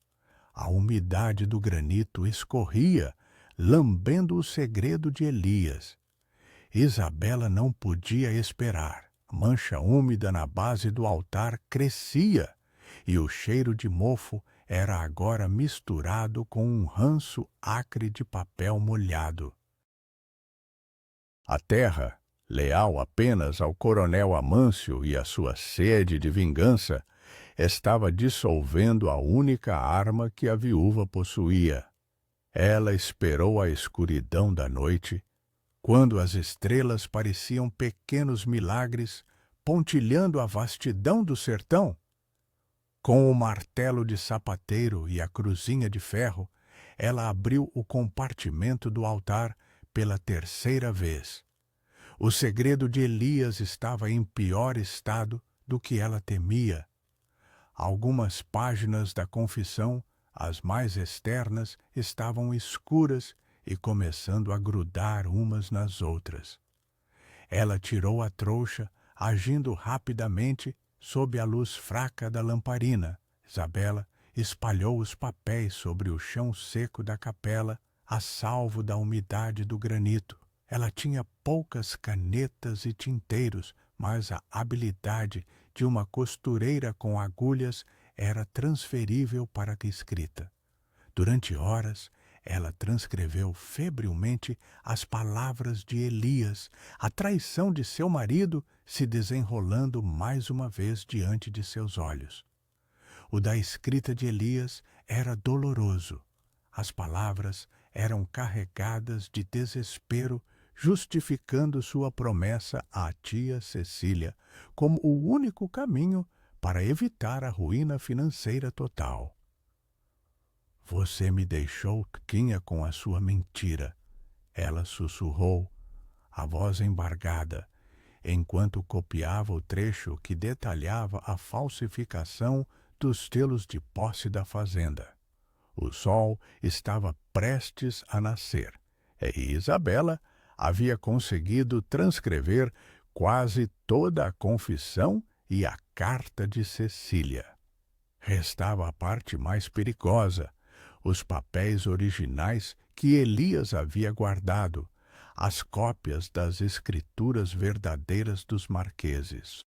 A umidade do granito escorria, lambendo o segredo de Elias. Isabela não podia esperar. A mancha úmida na base do altar crescia, e o cheiro de mofo era agora misturado com um ranço acre de papel molhado. A terra, leal apenas ao coronel Amâncio e à sua sede de vingança, estava dissolvendo a única arma que a viúva possuía. Ela esperou a escuridão da noite, quando as estrelas pareciam pequenos milagres pontilhando a vastidão do sertão. Com o martelo de sapateiro e a cruzinha de ferro, ela abriu o compartimento do altar pela terceira vez. O segredo de Elias estava em pior estado do que ela temia. Algumas páginas da confissão, as mais externas, estavam escuras e começando a grudar umas nas outras. Ela tirou a trouxa, agindo rapidamente sob a luz fraca da lamparina. Isabela espalhou os papéis sobre o chão seco da capela, a salvo da umidade do granito. Ela tinha poucas canetas e tinteiros, mas a habilidade de uma costureira com agulhas era transferível para a escrita. Durante horas, ela transcreveu febrilmente as palavras de Elias, a traição de seu marido se desenrolando mais uma vez diante de seus olhos. O da escrita de Elias era doloroso. As palavras eram carregadas de desespero, justificando sua promessa à tia Cecília como o único caminho para evitar a ruína financeira total. Você me deixou quinha com a sua mentira, ela sussurrou, a voz embargada, enquanto copiava o trecho que detalhava a falsificação dos telos de posse da fazenda. O sol estava prestes a nascer. E Isabela havia conseguido transcrever quase toda a confissão e a carta de Cecília. Restava a parte mais perigosa, os papéis originais que Elias havia guardado, as cópias das escrituras verdadeiras dos marqueses.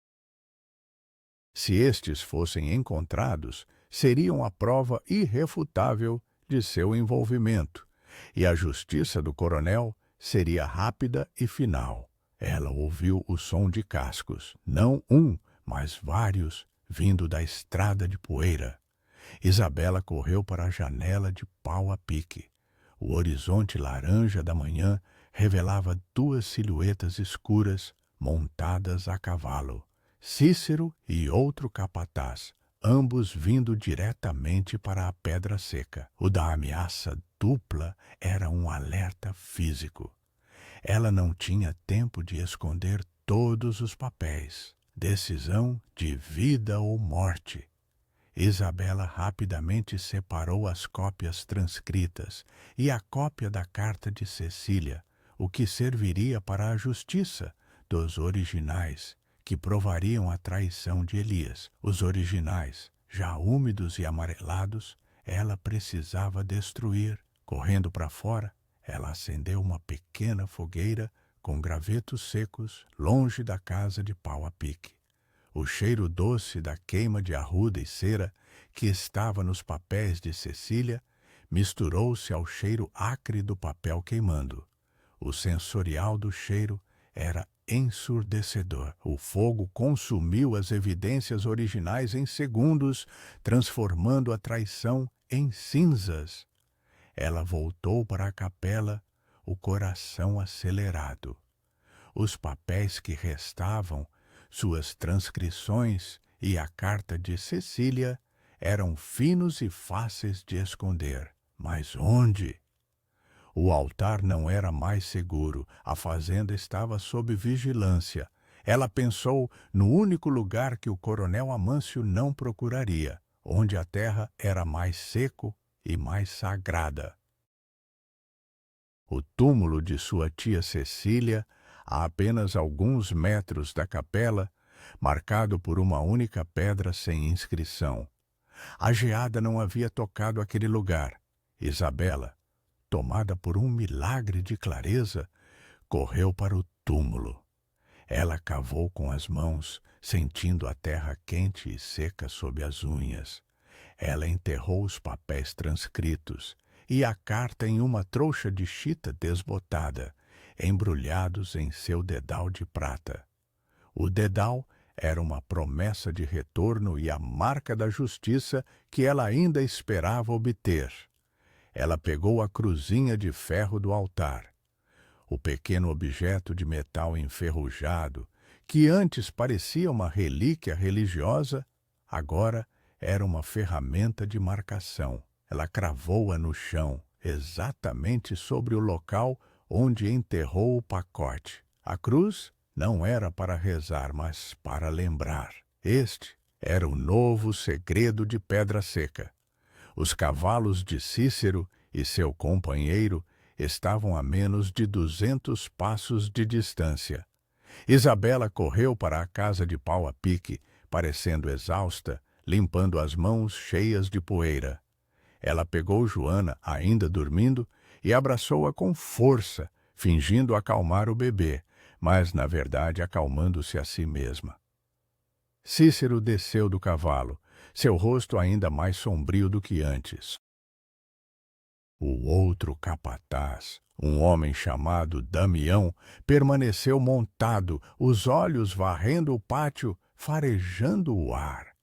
Se estes fossem encontrados, seriam a prova irrefutável de seu envolvimento, e a justiça do coronel seria rápida e final. Ela ouviu o som de cascos, não um, mas vários, vindo da estrada de poeira. Isabela correu para a janela de pau a pique. O horizonte laranja da manhã revelava duas silhuetas escuras montadas a cavalo. Cícero e outro capataz, ambos vindo diretamente para a pedra seca. O da ameaça dupla era um alerta físico. Ela não tinha tempo de esconder todos os papéis. Decisão de vida ou morte. Isabela rapidamente separou as cópias transcritas e a cópia da carta de Cecília, o que serviria para a justiça dos originais, que provariam a traição de Elias. Os originais, já úmidos e amarelados, ela precisava destruir. Correndo para fora, ela acendeu uma pequena fogueira com gravetos secos longe da casa de pau a pique. O cheiro doce da queima de arruda e cera que estava nos papéis de Cecília misturou-se ao cheiro acre do papel queimando. O sensorial do cheiro era ensurdecedor. O fogo consumiu as evidências originais em segundos, transformando a traição em cinzas. Ela voltou para a capela, o coração acelerado. Os papéis que restavam, suas transcrições e a carta de Cecília eram finos e fáceis de esconder. Mas onde? O altar não era mais seguro, a fazenda estava sob vigilância. Ela pensou no único lugar que o coronel Amâncio não procuraria, onde a terra era mais seco e mais sagrada. O túmulo de sua tia Cecília, a apenas alguns metros da capela, marcado por uma única pedra sem inscrição. A geada não havia tocado aquele lugar. Isabela, tomada por um milagre de clareza, correu para o túmulo. Ela cavou com as mãos, sentindo a terra quente e seca sob as unhas. Ela enterrou os papéis transcritos e a carta em uma trouxa de chita desbotada, embrulhados em seu dedal de prata. O dedal era uma promessa de retorno e a marca da justiça que ela ainda esperava obter. Ela pegou a cruzinha de ferro do altar. O pequeno objeto de metal enferrujado, que antes parecia uma relíquia religiosa, agora era uma ferramenta de marcação. Ela cravou-a no chão, exatamente sobre o local onde enterrou o pacote. A cruz não era para rezar, mas para lembrar. Este era o novo segredo de Pedra Seca. Os cavalos de Cícero e seu companheiro estavam a menos de 200 passos de distância. Isabela correu para a casa de pau a pique, parecendo exausta, limpando as mãos cheias de poeira. Ela pegou Joana, ainda dormindo, e abraçou-a com força, fingindo acalmar o bebê, mas, na verdade, acalmando-se a si mesma. Cícero desceu do cavalo, seu rosto ainda mais sombrio do que antes. O outro capataz, um homem chamado Damião, permaneceu montado, os olhos varrendo o pátio, farejando o ar.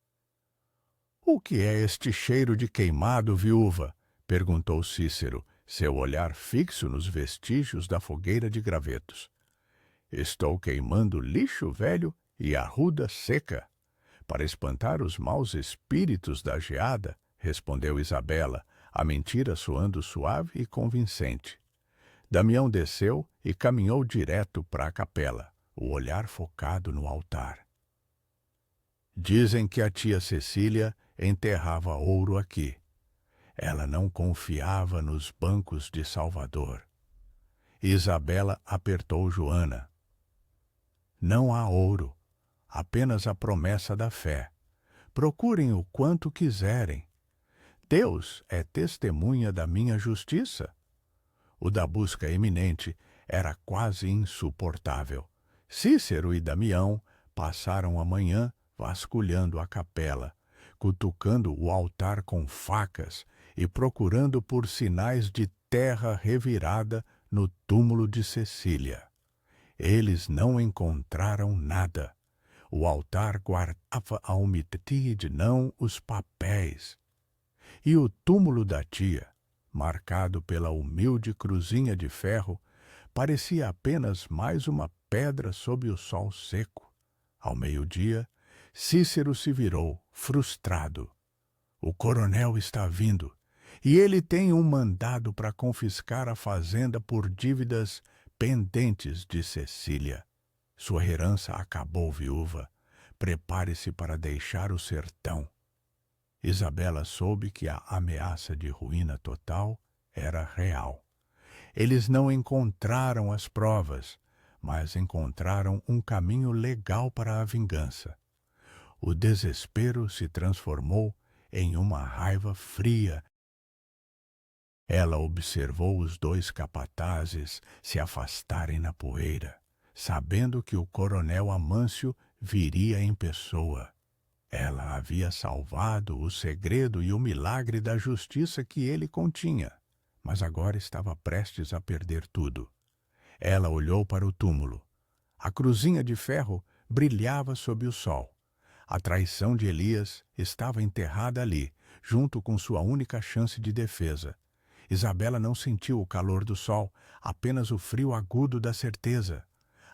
"O que é este cheiro de queimado, viúva?" perguntou Cícero, seu olhar fixo nos vestígios da fogueira de gravetos. "Estou queimando lixo velho e arruda seca, para espantar os maus espíritos da geada", respondeu Isabela, a mentira soando suave e convincente. Damião desceu e caminhou direto para a capela, o olhar focado no altar. "Dizem que a tia Cecília enterrava ouro aqui. Ela não confiava nos bancos de Salvador. Isabela apertou Joana. Não há ouro, apenas a promessa da fé. Procurem o quanto quiserem. Deus é testemunha da minha justiça. O da busca eminente era quase insuportável. Cícero e Damião passaram a manhã vasculhando a capela, cutucando o altar com facas e procurando por sinais de terra revirada no túmulo de Cecília. Eles não encontraram nada. O altar guardava a umidade, não os papéis. E o túmulo da tia, marcado pela humilde cruzinha de ferro, parecia apenas mais uma pedra sob o sol seco. Ao meio-dia, Cícero se virou, frustrado. O coronel está vindo, e ele tem um mandado para confiscar a fazenda por dívidas pendentes de Cecília. Sua herança acabou, viúva. Prepare-se para deixar o sertão. Isabela soube que a ameaça de ruína total era real. Eles não encontraram as provas, mas encontraram um caminho legal para a vingança. O desespero se transformou em uma raiva fria. Ela observou os dois capatazes se afastarem na poeira, sabendo que o coronel Amâncio viria em pessoa. Ela havia salvado o segredo e o milagre da justiça que ele continha, mas agora estava prestes a perder tudo. Ela olhou para o túmulo. A cruzinha de ferro brilhava sob o sol. A traição de Elias estava enterrada ali, junto com sua única chance de defesa. Isabela não sentiu o calor do sol, apenas o frio agudo da certeza.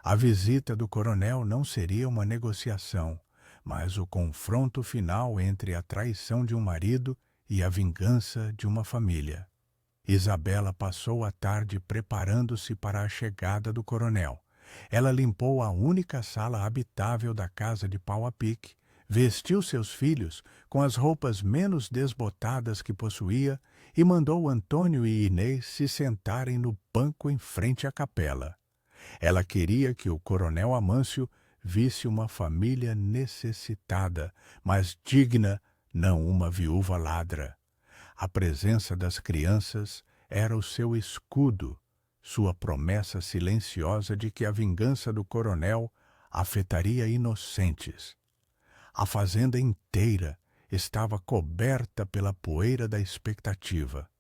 A visita do coronel não seria uma negociação, mas o confronto final entre a traição de um marido e a vingança de uma família. Isabela passou a tarde preparando-se para a chegada do coronel. Ela limpou a única sala habitável da casa de pau a pique, vestiu seus filhos com as roupas menos desbotadas que possuía e mandou Antônio e Inês se sentarem no banco em frente à capela. Ela queria que o coronel Amâncio visse uma família necessitada, mas digna, não uma viúva ladra. A presença das crianças era o seu escudo, sua promessa silenciosa de que a vingança do coronel afetaria inocentes. A fazenda inteira estava coberta pela poeira da expectativa.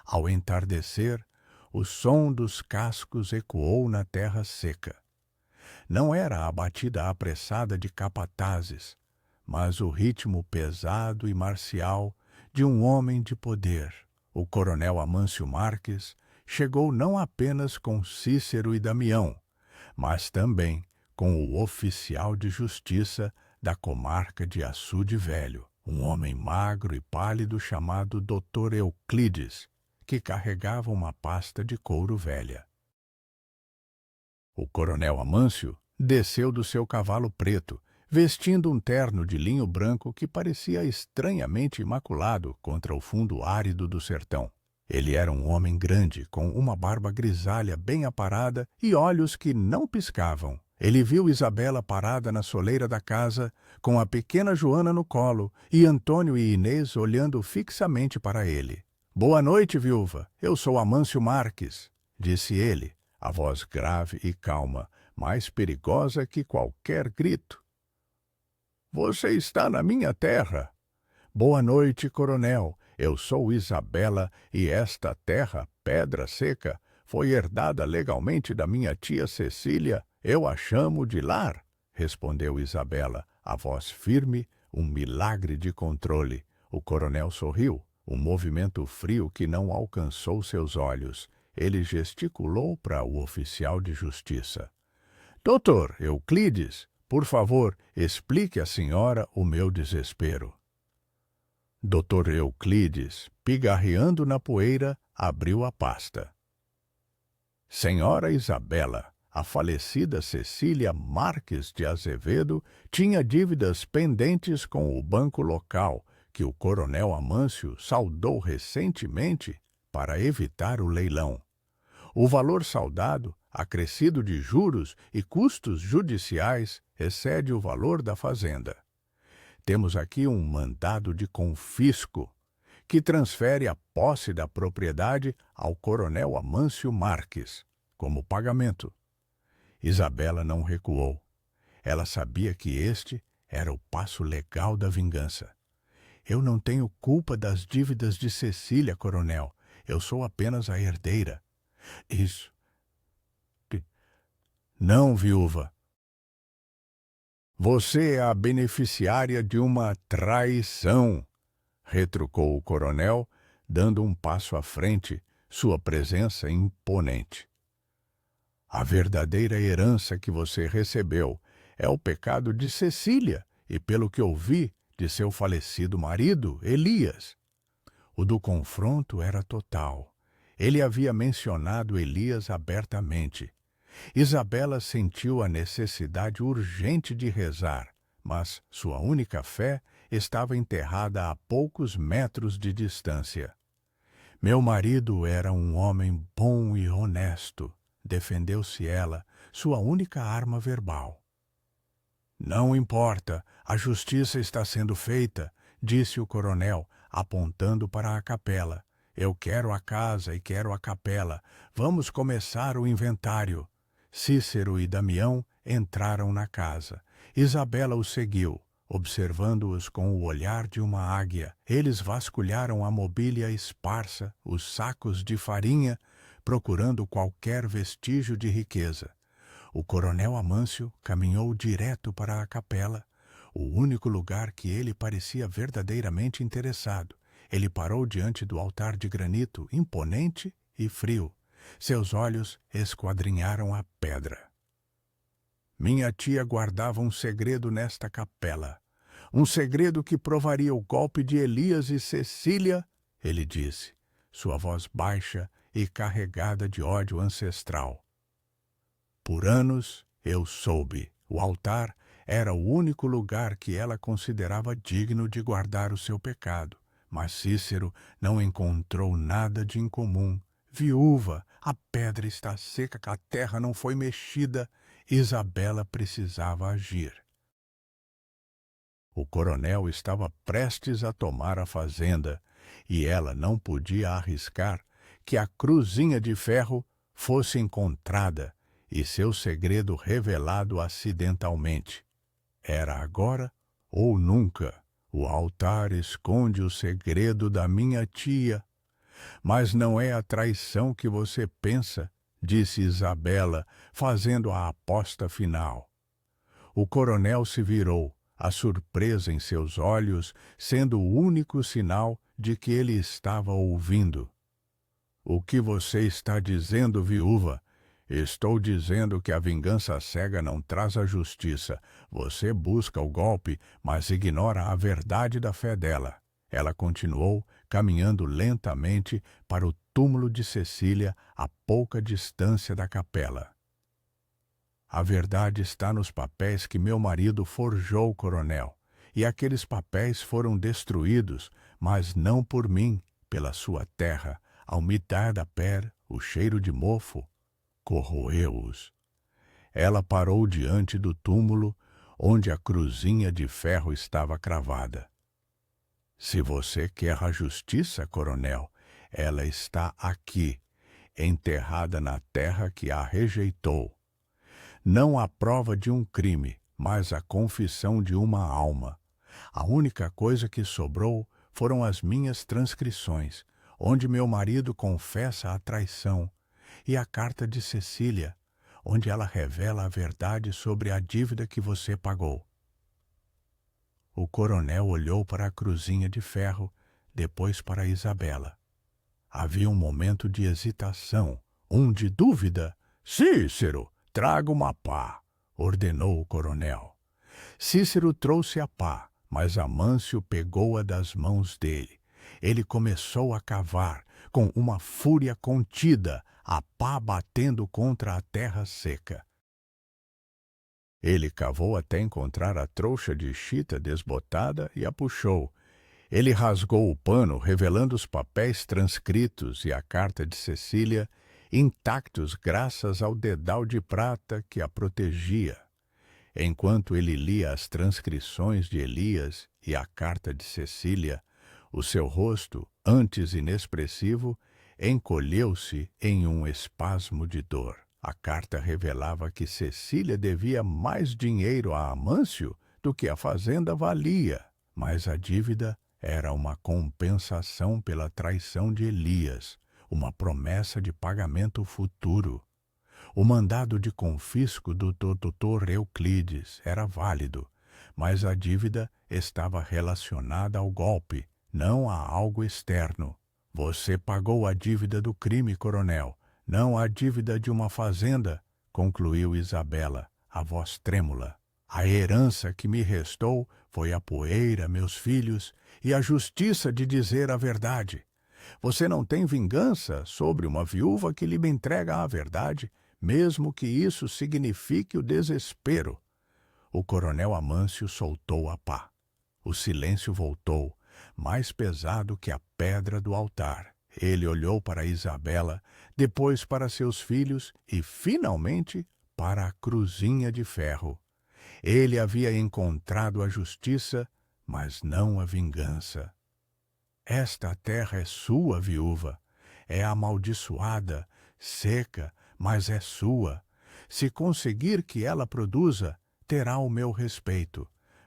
Ao entardecer, o som dos cascos ecoou na terra seca. Não era a batida apressada de capatazes, mas o ritmo pesado e marcial de um homem de poder. O coronel Amâncio Marques chegou não apenas com Cícero e Damião, mas também com o oficial de justiça da comarca de Açude Velho, um homem magro e pálido chamado Dr. Euclides, que carregava uma pasta de couro velha. O coronel Amâncio desceu do seu cavalo preto, vestindo um terno de linho branco que parecia estranhamente imaculado contra o fundo árido do sertão. Ele era um homem grande, com uma barba grisalha bem aparada e olhos que não piscavam. Ele viu Isabela parada na soleira da casa, com a pequena Joana no colo, e Antônio e Inês olhando fixamente para ele. "Boa noite, viúva. Eu sou Amâncio Marques", disse ele, a voz grave e calma, mais perigosa que qualquer grito. "Você está na minha terra." "Boa noite, coronel. Eu sou Isabela e esta terra, Pedra Seca, foi herdada legalmente da minha tia Cecília. Eu a chamo de lar", respondeu Isabela, a voz firme, um milagre de controle. O coronel sorriu, um movimento frio que não alcançou seus olhos. Ele gesticulou para o oficial de justiça. "Doutor Euclides, por favor, explique à senhora o meu desespero." Dr. Euclides, pigarreando na poeira, abriu a pasta. "Senhora Isabela, a falecida Cecília Marques de Azevedo tinha dívidas pendentes com o banco local que o coronel Amâncio saldou recentemente para evitar o leilão. O valor saudado, acrescido de juros e custos judiciais, excede o valor da fazenda. Temos aqui um mandado de confisco, que transfere a posse da propriedade ao coronel Amâncio Marques, como pagamento. Isabela não recuou. Ela sabia que este era o passo legal da vingança. Eu não tenho culpa das dívidas de Cecília, coronel. Eu sou apenas a herdeira. Isso. Não, viúva. Você é a beneficiária de uma traição, retrucou o coronel, dando um passo à frente, sua presença imponente. A verdadeira herança que você recebeu é o pecado de Cecília e, pelo que ouvi, de seu falecido marido, Elias. O do confronto era total. Ele havia mencionado Elias abertamente. Isabela sentiu a necessidade urgente de rezar, mas sua única fé estava enterrada a poucos metros de distância. Meu marido era um homem bom e honesto, defendeu-se ela, sua única arma verbal. Não importa, a justiça está sendo feita, disse o coronel, apontando para a capela. Eu quero a casa e quero a capela. Vamos começar o inventário. Cícero e Damião entraram na casa. Isabela os seguiu, observando-os com o olhar de uma águia. Eles vasculharam a mobília esparsa, os sacos de farinha, procurando qualquer vestígio de riqueza. O coronel Amâncio caminhou direto para a capela, o único lugar que ele parecia verdadeiramente interessado. Ele parou diante do altar de granito, imponente e frio. Seus olhos esquadrinharam a pedra. Minha tia guardava um segredo nesta capela. Um segredo que provaria o golpe de Elias e Cecília, ele disse, sua voz baixa e carregada de ódio ancestral. Por anos eu soube. O altar era o único lugar que ela considerava digno de guardar o seu pecado. Mas Cícero não encontrou nada de incomum. Viúva, a pedra está seca, a terra não foi mexida. Isabela precisava agir. O coronel estava prestes a tomar a fazenda e ela não podia arriscar que a cruzinha de ferro fosse encontrada e seu segredo revelado acidentalmente. Era agora ou nunca. O altar esconde o segredo da minha tia. Mas não é a traição que você pensa, disse Isabela, fazendo a aposta final. O coronel se virou, a surpresa em seus olhos sendo o único sinal de que ele estava ouvindo. O que você está dizendo, viúva? Estou dizendo que a vingança cega não traz a justiça. Você busca o golpe, mas ignora a verdade da fé dela. Ela continuou, caminhando lentamente para o túmulo de Cecília, a pouca distância da capela. A verdade está nos papéis que meu marido forjou, coronel, e aqueles papéis foram destruídos, mas não por mim, pela sua terra. A umidade da pele, o cheiro de mofo, corroeu-os. Ela parou diante do túmulo, onde a cruzinha de ferro estava cravada. Se você quer a justiça, coronel, ela está aqui, enterrada na terra que a rejeitou. Não há prova de um crime, mas a confissão de uma alma. A única coisa que sobrou foram as minhas transcrições, onde meu marido confessa a traição, e a carta de Cecília, onde ela revela a verdade sobre a dívida que você pagou. O coronel olhou para a cruzinha de ferro, depois para Isabela. Havia um momento de hesitação, de dúvida. Cícero, traga uma pá, ordenou o coronel. Cícero trouxe a pá, mas Amâncio pegou-a das mãos dele. Ele começou a cavar, com uma fúria contida, a pá batendo contra a terra seca. Ele cavou até encontrar a trouxa de chita desbotada e a puxou. Ele rasgou o pano, revelando os papéis transcritos e a carta de Cecília, intactos graças ao dedal de prata que a protegia. Enquanto ele lia as transcrições de Elias e a carta de Cecília, o seu rosto, antes inexpressivo, encolheu-se em um espasmo de dor. A carta revelava que Cecília devia mais dinheiro a Amâncio do que a fazenda valia, mas a dívida era uma compensação pela traição de Elias, uma promessa de pagamento futuro. O mandado de confisco do doutor Euclides era válido, mas a dívida estava relacionada ao golpe, não a algo externo. Você pagou a dívida do crime, coronel, não a dívida de uma fazenda, concluiu Isabela, a voz trêmula. A herança que me restou foi a poeira, meus filhos, e a justiça de dizer a verdade. Você não tem vingança sobre uma viúva que lhe entrega a verdade, mesmo que isso signifique o desespero. O coronel Amâncio soltou a pá. O silêncio voltou, mais pesado que a pedra do altar. Ele olhou para Isabela, depois para seus filhos e, finalmente, para a cruzinha de ferro. Ele havia encontrado a justiça, mas não a vingança. Esta terra é sua, viúva. É amaldiçoada, seca, mas é sua. Se conseguir que ela produza, terá o meu respeito.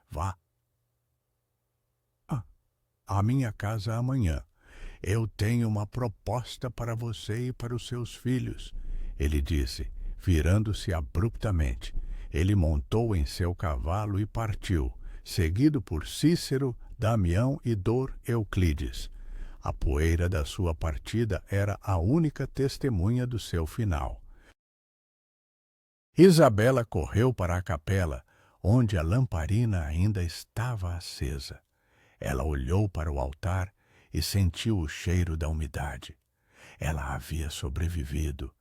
Vá à minha casa amanhã. Eu tenho uma proposta para você e para os seus filhos, ele disse, virando-se abruptamente. Ele montou em seu cavalo e partiu, seguido por Cícero, Damião e Dor Euclides. A poeira da sua partida era a única testemunha do seu final. Isabela correu para a capela, onde a lamparina ainda estava acesa. Ela olhou para o altar e sentiu o cheiro da umidade. Ela havia sobrevivido.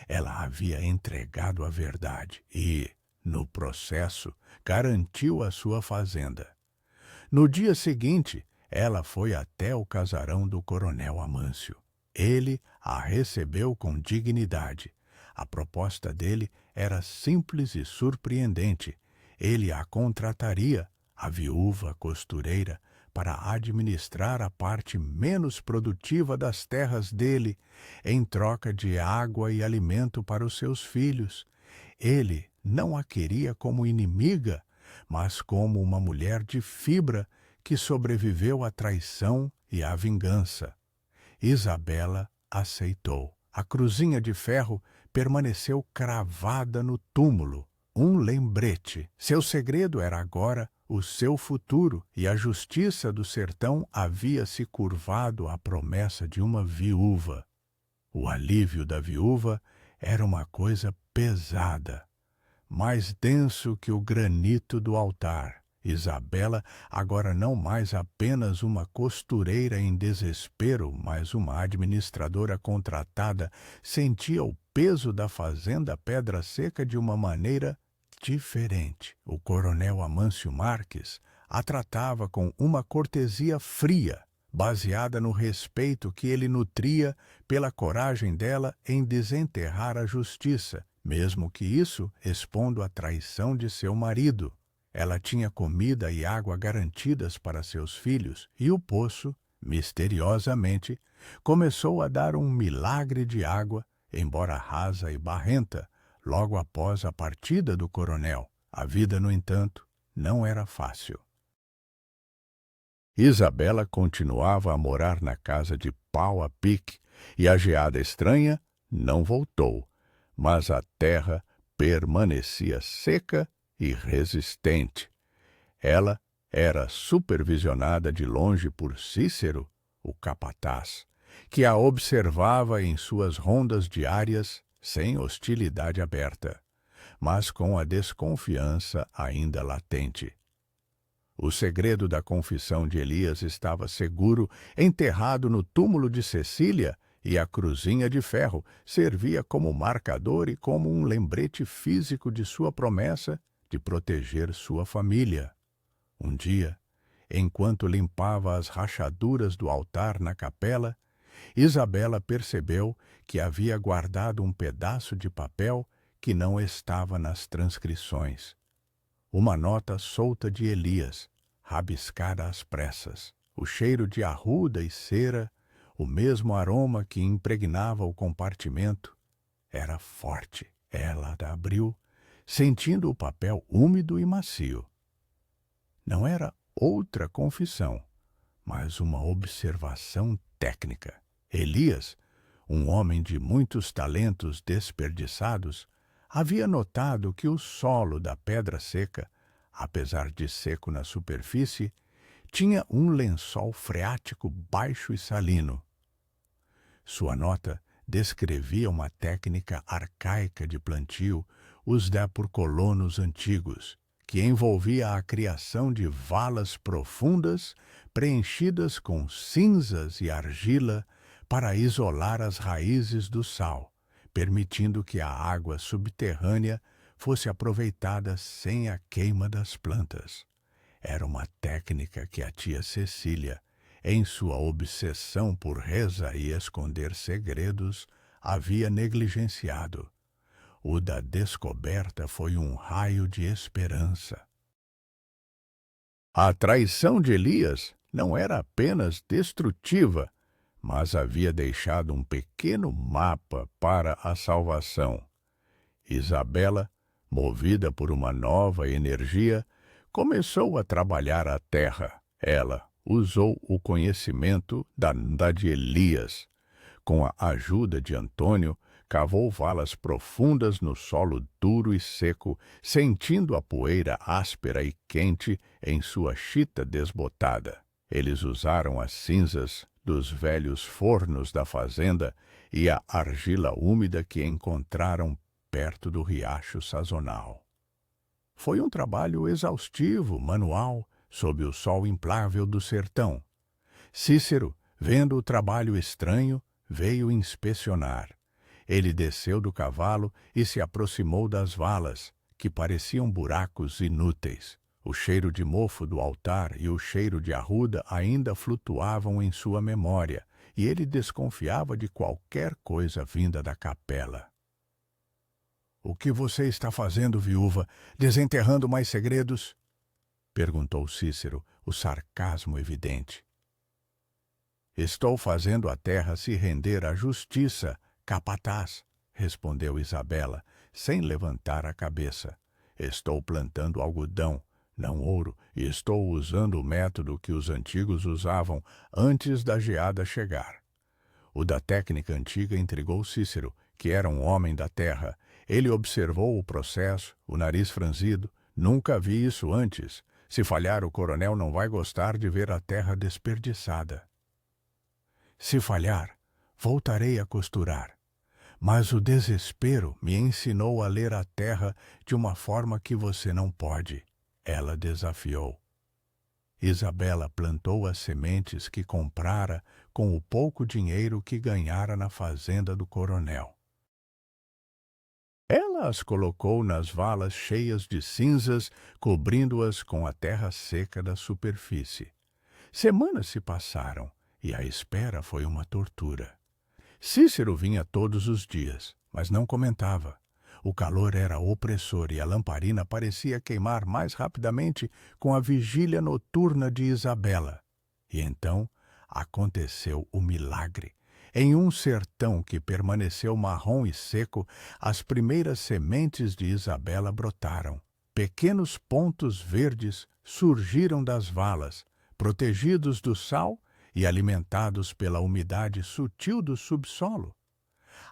Ela havia entregado a verdade e, no processo, garantiu a sua fazenda. No dia seguinte, ela foi até o casarão do coronel Amâncio. Ele a recebeu com dignidade. A proposta dele era simples e surpreendente. Ele a contrataria, a viúva costureira, para administrar a parte menos produtiva das terras dele, em troca de água e alimento para os seus filhos. Ele não a queria como inimiga, mas como uma mulher de fibra que sobreviveu à traição e à vingança. Isabela aceitou. A cruzinha de ferro permaneceu cravada no túmulo, um lembrete. Seu segredo era agora o seu futuro, e a justiça do sertão havia se curvado à promessa de uma viúva. O alívio da viúva era uma coisa pesada, mais denso que o granito do altar. Isabela, agora não mais apenas uma costureira em desespero, mas uma administradora contratada, sentia o peso da fazenda Pedra Seca de uma maneira diferente. O coronel Amâncio Marques a tratava com uma cortesia fria, baseada no respeito que ele nutria pela coragem dela em desenterrar a justiça, mesmo que isso expondo a traição de seu marido. Ela tinha comida e água garantidas para seus filhos, e o poço, misteriosamente, começou a dar um milagre de água, embora rasa e barrenta, logo após a partida do coronel. A vida, no entanto, não era fácil. Isabela continuava a morar na casa de pau a pique, e a geada estranha não voltou, mas a terra permanecia seca e resistente. Ela era supervisionada de longe por Cícero, o capataz, que a observava em suas rondas diárias sem hostilidade aberta, mas com a desconfiança ainda latente. O segredo da confissão de Elias estava seguro, enterrado no túmulo de Cecília, e a cruzinha de ferro servia como marcador e como um lembrete físico de sua promessa de proteger sua família. Um dia, enquanto limpava as rachaduras do altar na capela, Isabela percebeu que havia guardado um pedaço de papel que não estava nas transcrições. Uma nota solta de Elias, rabiscada às pressas. O cheiro de arruda e cera, o mesmo aroma que impregnava o compartimento, era forte. Ela a abriu, sentindo o papel úmido e macio. Não era outra confissão, mas uma observação técnica. Elias, um homem de muitos talentos desperdiçados, havia notado que o solo da pedra seca, apesar de seco na superfície, tinha um lençol freático baixo e salino. Sua nota descrevia uma técnica arcaica de plantio usada por colonos antigos, que envolvia a criação de valas profundas preenchidas com cinzas e argila para isolar as raízes do sal, permitindo que a água subterrânea fosse aproveitada sem a queima das plantas. Era uma técnica que a tia Cecília, em sua obsessão por rezar e esconder segredos, havia negligenciado. O da descoberta foi um raio de esperança. A traição de Elias não era apenas destrutiva, mas havia deixado um pequeno mapa para a salvação. Isabela, movida por uma nova energia, começou a trabalhar a terra. Ela usou o conhecimento da de Elias. Com a ajuda de Antônio, cavou valas profundas no solo duro e seco, sentindo a poeira áspera e quente em sua chita desbotada. Eles usaram as cinzas dos velhos fornos da fazenda e a argila úmida que encontraram perto do riacho sazonal. Foi um trabalho exaustivo, manual, sob o sol implável do sertão. Cícero, vendo o trabalho estranho, veio inspecionar. Ele desceu do cavalo e se aproximou das valas, que pareciam buracos inúteis. O cheiro de mofo do altar e o cheiro de arruda ainda flutuavam em sua memória, e ele desconfiava de qualquer coisa vinda da capela. "O que você está fazendo, viúva? Desenterrando mais segredos?" perguntou Cícero, o sarcasmo evidente. "Estou fazendo a terra se render à justiça, capataz", respondeu Isabela, sem levantar a cabeça. "Estou plantando algodão, não ouro, e estou usando o método que os antigos usavam antes da geada chegar." O da técnica antiga intrigou Cícero, que era um homem da terra. Ele observou o processo, o nariz franzido. "Nunca vi isso antes. Se falhar, o coronel não vai gostar de ver a terra desperdiçada." "Se falhar, voltarei a costurar. Mas o desespero me ensinou a ler a terra de uma forma que você não pode." Ela desafiou. Isabela plantou as sementes que comprara com o pouco dinheiro que ganhara na fazenda do coronel. Ela as colocou nas valas cheias de cinzas, cobrindo-as com a terra seca da superfície. Semanas se passaram, e a espera foi uma tortura. Cícero vinha todos os dias, mas não comentava. O calor era opressor e a lamparina parecia queimar mais rapidamente com a vigília noturna de Isabela. E então aconteceu o milagre. Em um sertão que permaneceu marrom e seco, as primeiras sementes de Isabela brotaram. Pequenos pontos verdes surgiram das valas, protegidos do sal e alimentados pela umidade sutil do subsolo.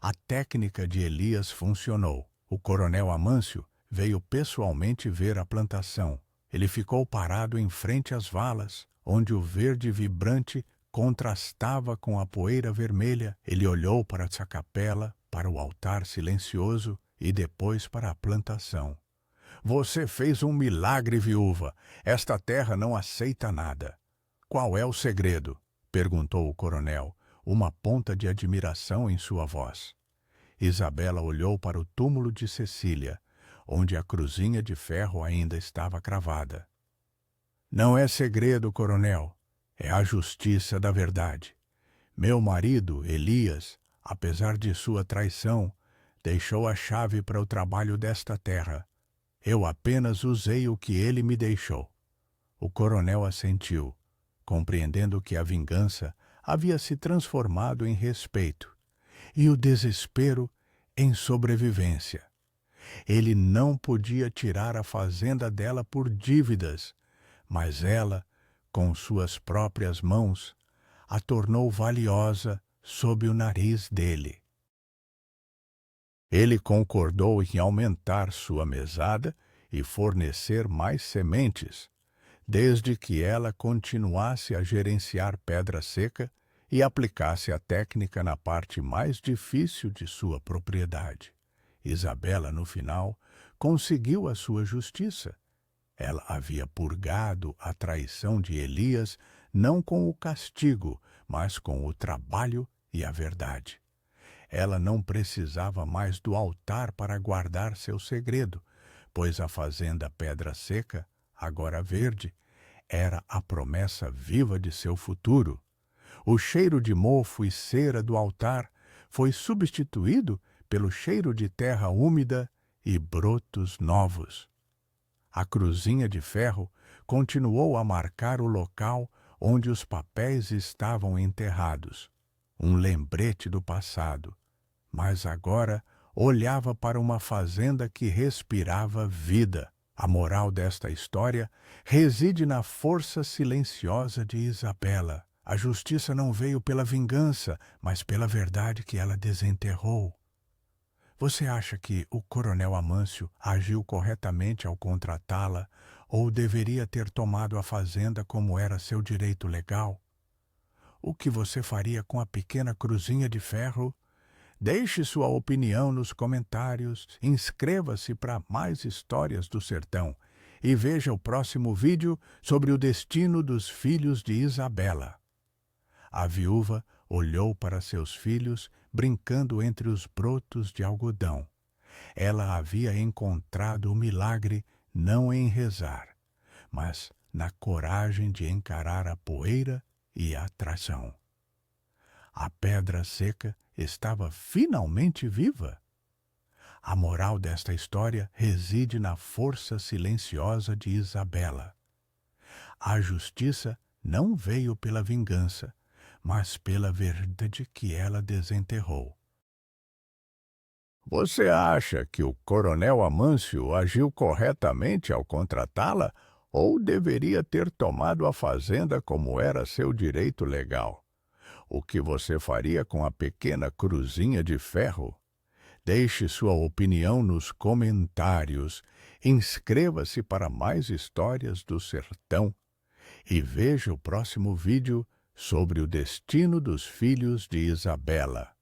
A técnica de Elias funcionou. O coronel Amâncio veio pessoalmente ver a plantação. Ele ficou parado em frente às valas, onde o verde vibrante contrastava com a poeira vermelha. Ele olhou para essa capela, para o altar silencioso e depois para a plantação. "Você fez um milagre, viúva. Esta terra não aceita nada." "Qual é o segredo?" perguntou o coronel, uma ponta de admiração em sua voz. Isabela olhou para o túmulo de Cecília, onde a cruzinha de ferro ainda estava cravada. "Não é segredo, coronel. É a justiça da verdade. Meu marido, Elias, apesar de sua traição, deixou a chave para o trabalho desta terra. Eu apenas usei o que ele me deixou. O coronel assentiu, compreendendo que a vingança havia se transformado em respeito e o desespero em sobrevivência. Ele não podia tirar a fazenda dela por dívidas, mas ela, com suas próprias mãos, a tornou valiosa sob o nariz dele. Ele concordou em aumentar sua mesada e fornecer mais sementes, desde que ela continuasse a gerenciar pedra seca e aplicasse a técnica na parte mais difícil de sua propriedade. Isabela, no final, conseguiu a sua justiça. Ela havia purgado a traição de Elias não com o castigo, mas com o trabalho e a verdade. Ela não precisava mais do altar para guardar seu segredo, pois a fazenda Pedra Seca, agora verde, era a promessa viva de seu futuro. O cheiro de mofo e cera do altar foi substituído pelo cheiro de terra úmida e brotos novos. A cruzinha de ferro continuou a marcar o local onde os papéis estavam enterrados, um lembrete do passado, mas agora olhava para uma fazenda que respirava vida. A moral desta história reside na força silenciosa de Isabela. A justiça não veio pela vingança, mas pela verdade que ela desenterrou. Você acha que o coronel Amâncio agiu corretamente ao contratá-la ou deveria ter tomado a fazenda como era seu direito legal? O que você faria com a pequena cruzinha de ferro? Deixe sua opinião nos comentários, inscreva-se para mais histórias do sertão e veja o próximo vídeo sobre o destino dos filhos de Isabela. A viúva olhou para seus filhos brincando entre os brotos de algodão. Ela havia encontrado o milagre não em rezar, mas na coragem de encarar a poeira e a traição. A pedra seca estava finalmente viva. A moral desta história reside na força silenciosa de Isabela. A justiça não veio pela vingança, mas pela verdade que ela desenterrou. Você acha que o coronel Amâncio agiu corretamente ao contratá-la ou deveria ter tomado a fazenda como era seu direito legal? O que você faria com a pequena cruzinha de ferro? Deixe sua opinião nos comentários, inscreva-se para mais histórias do sertão e veja o próximo vídeo sobre o destino dos filhos de Isabela.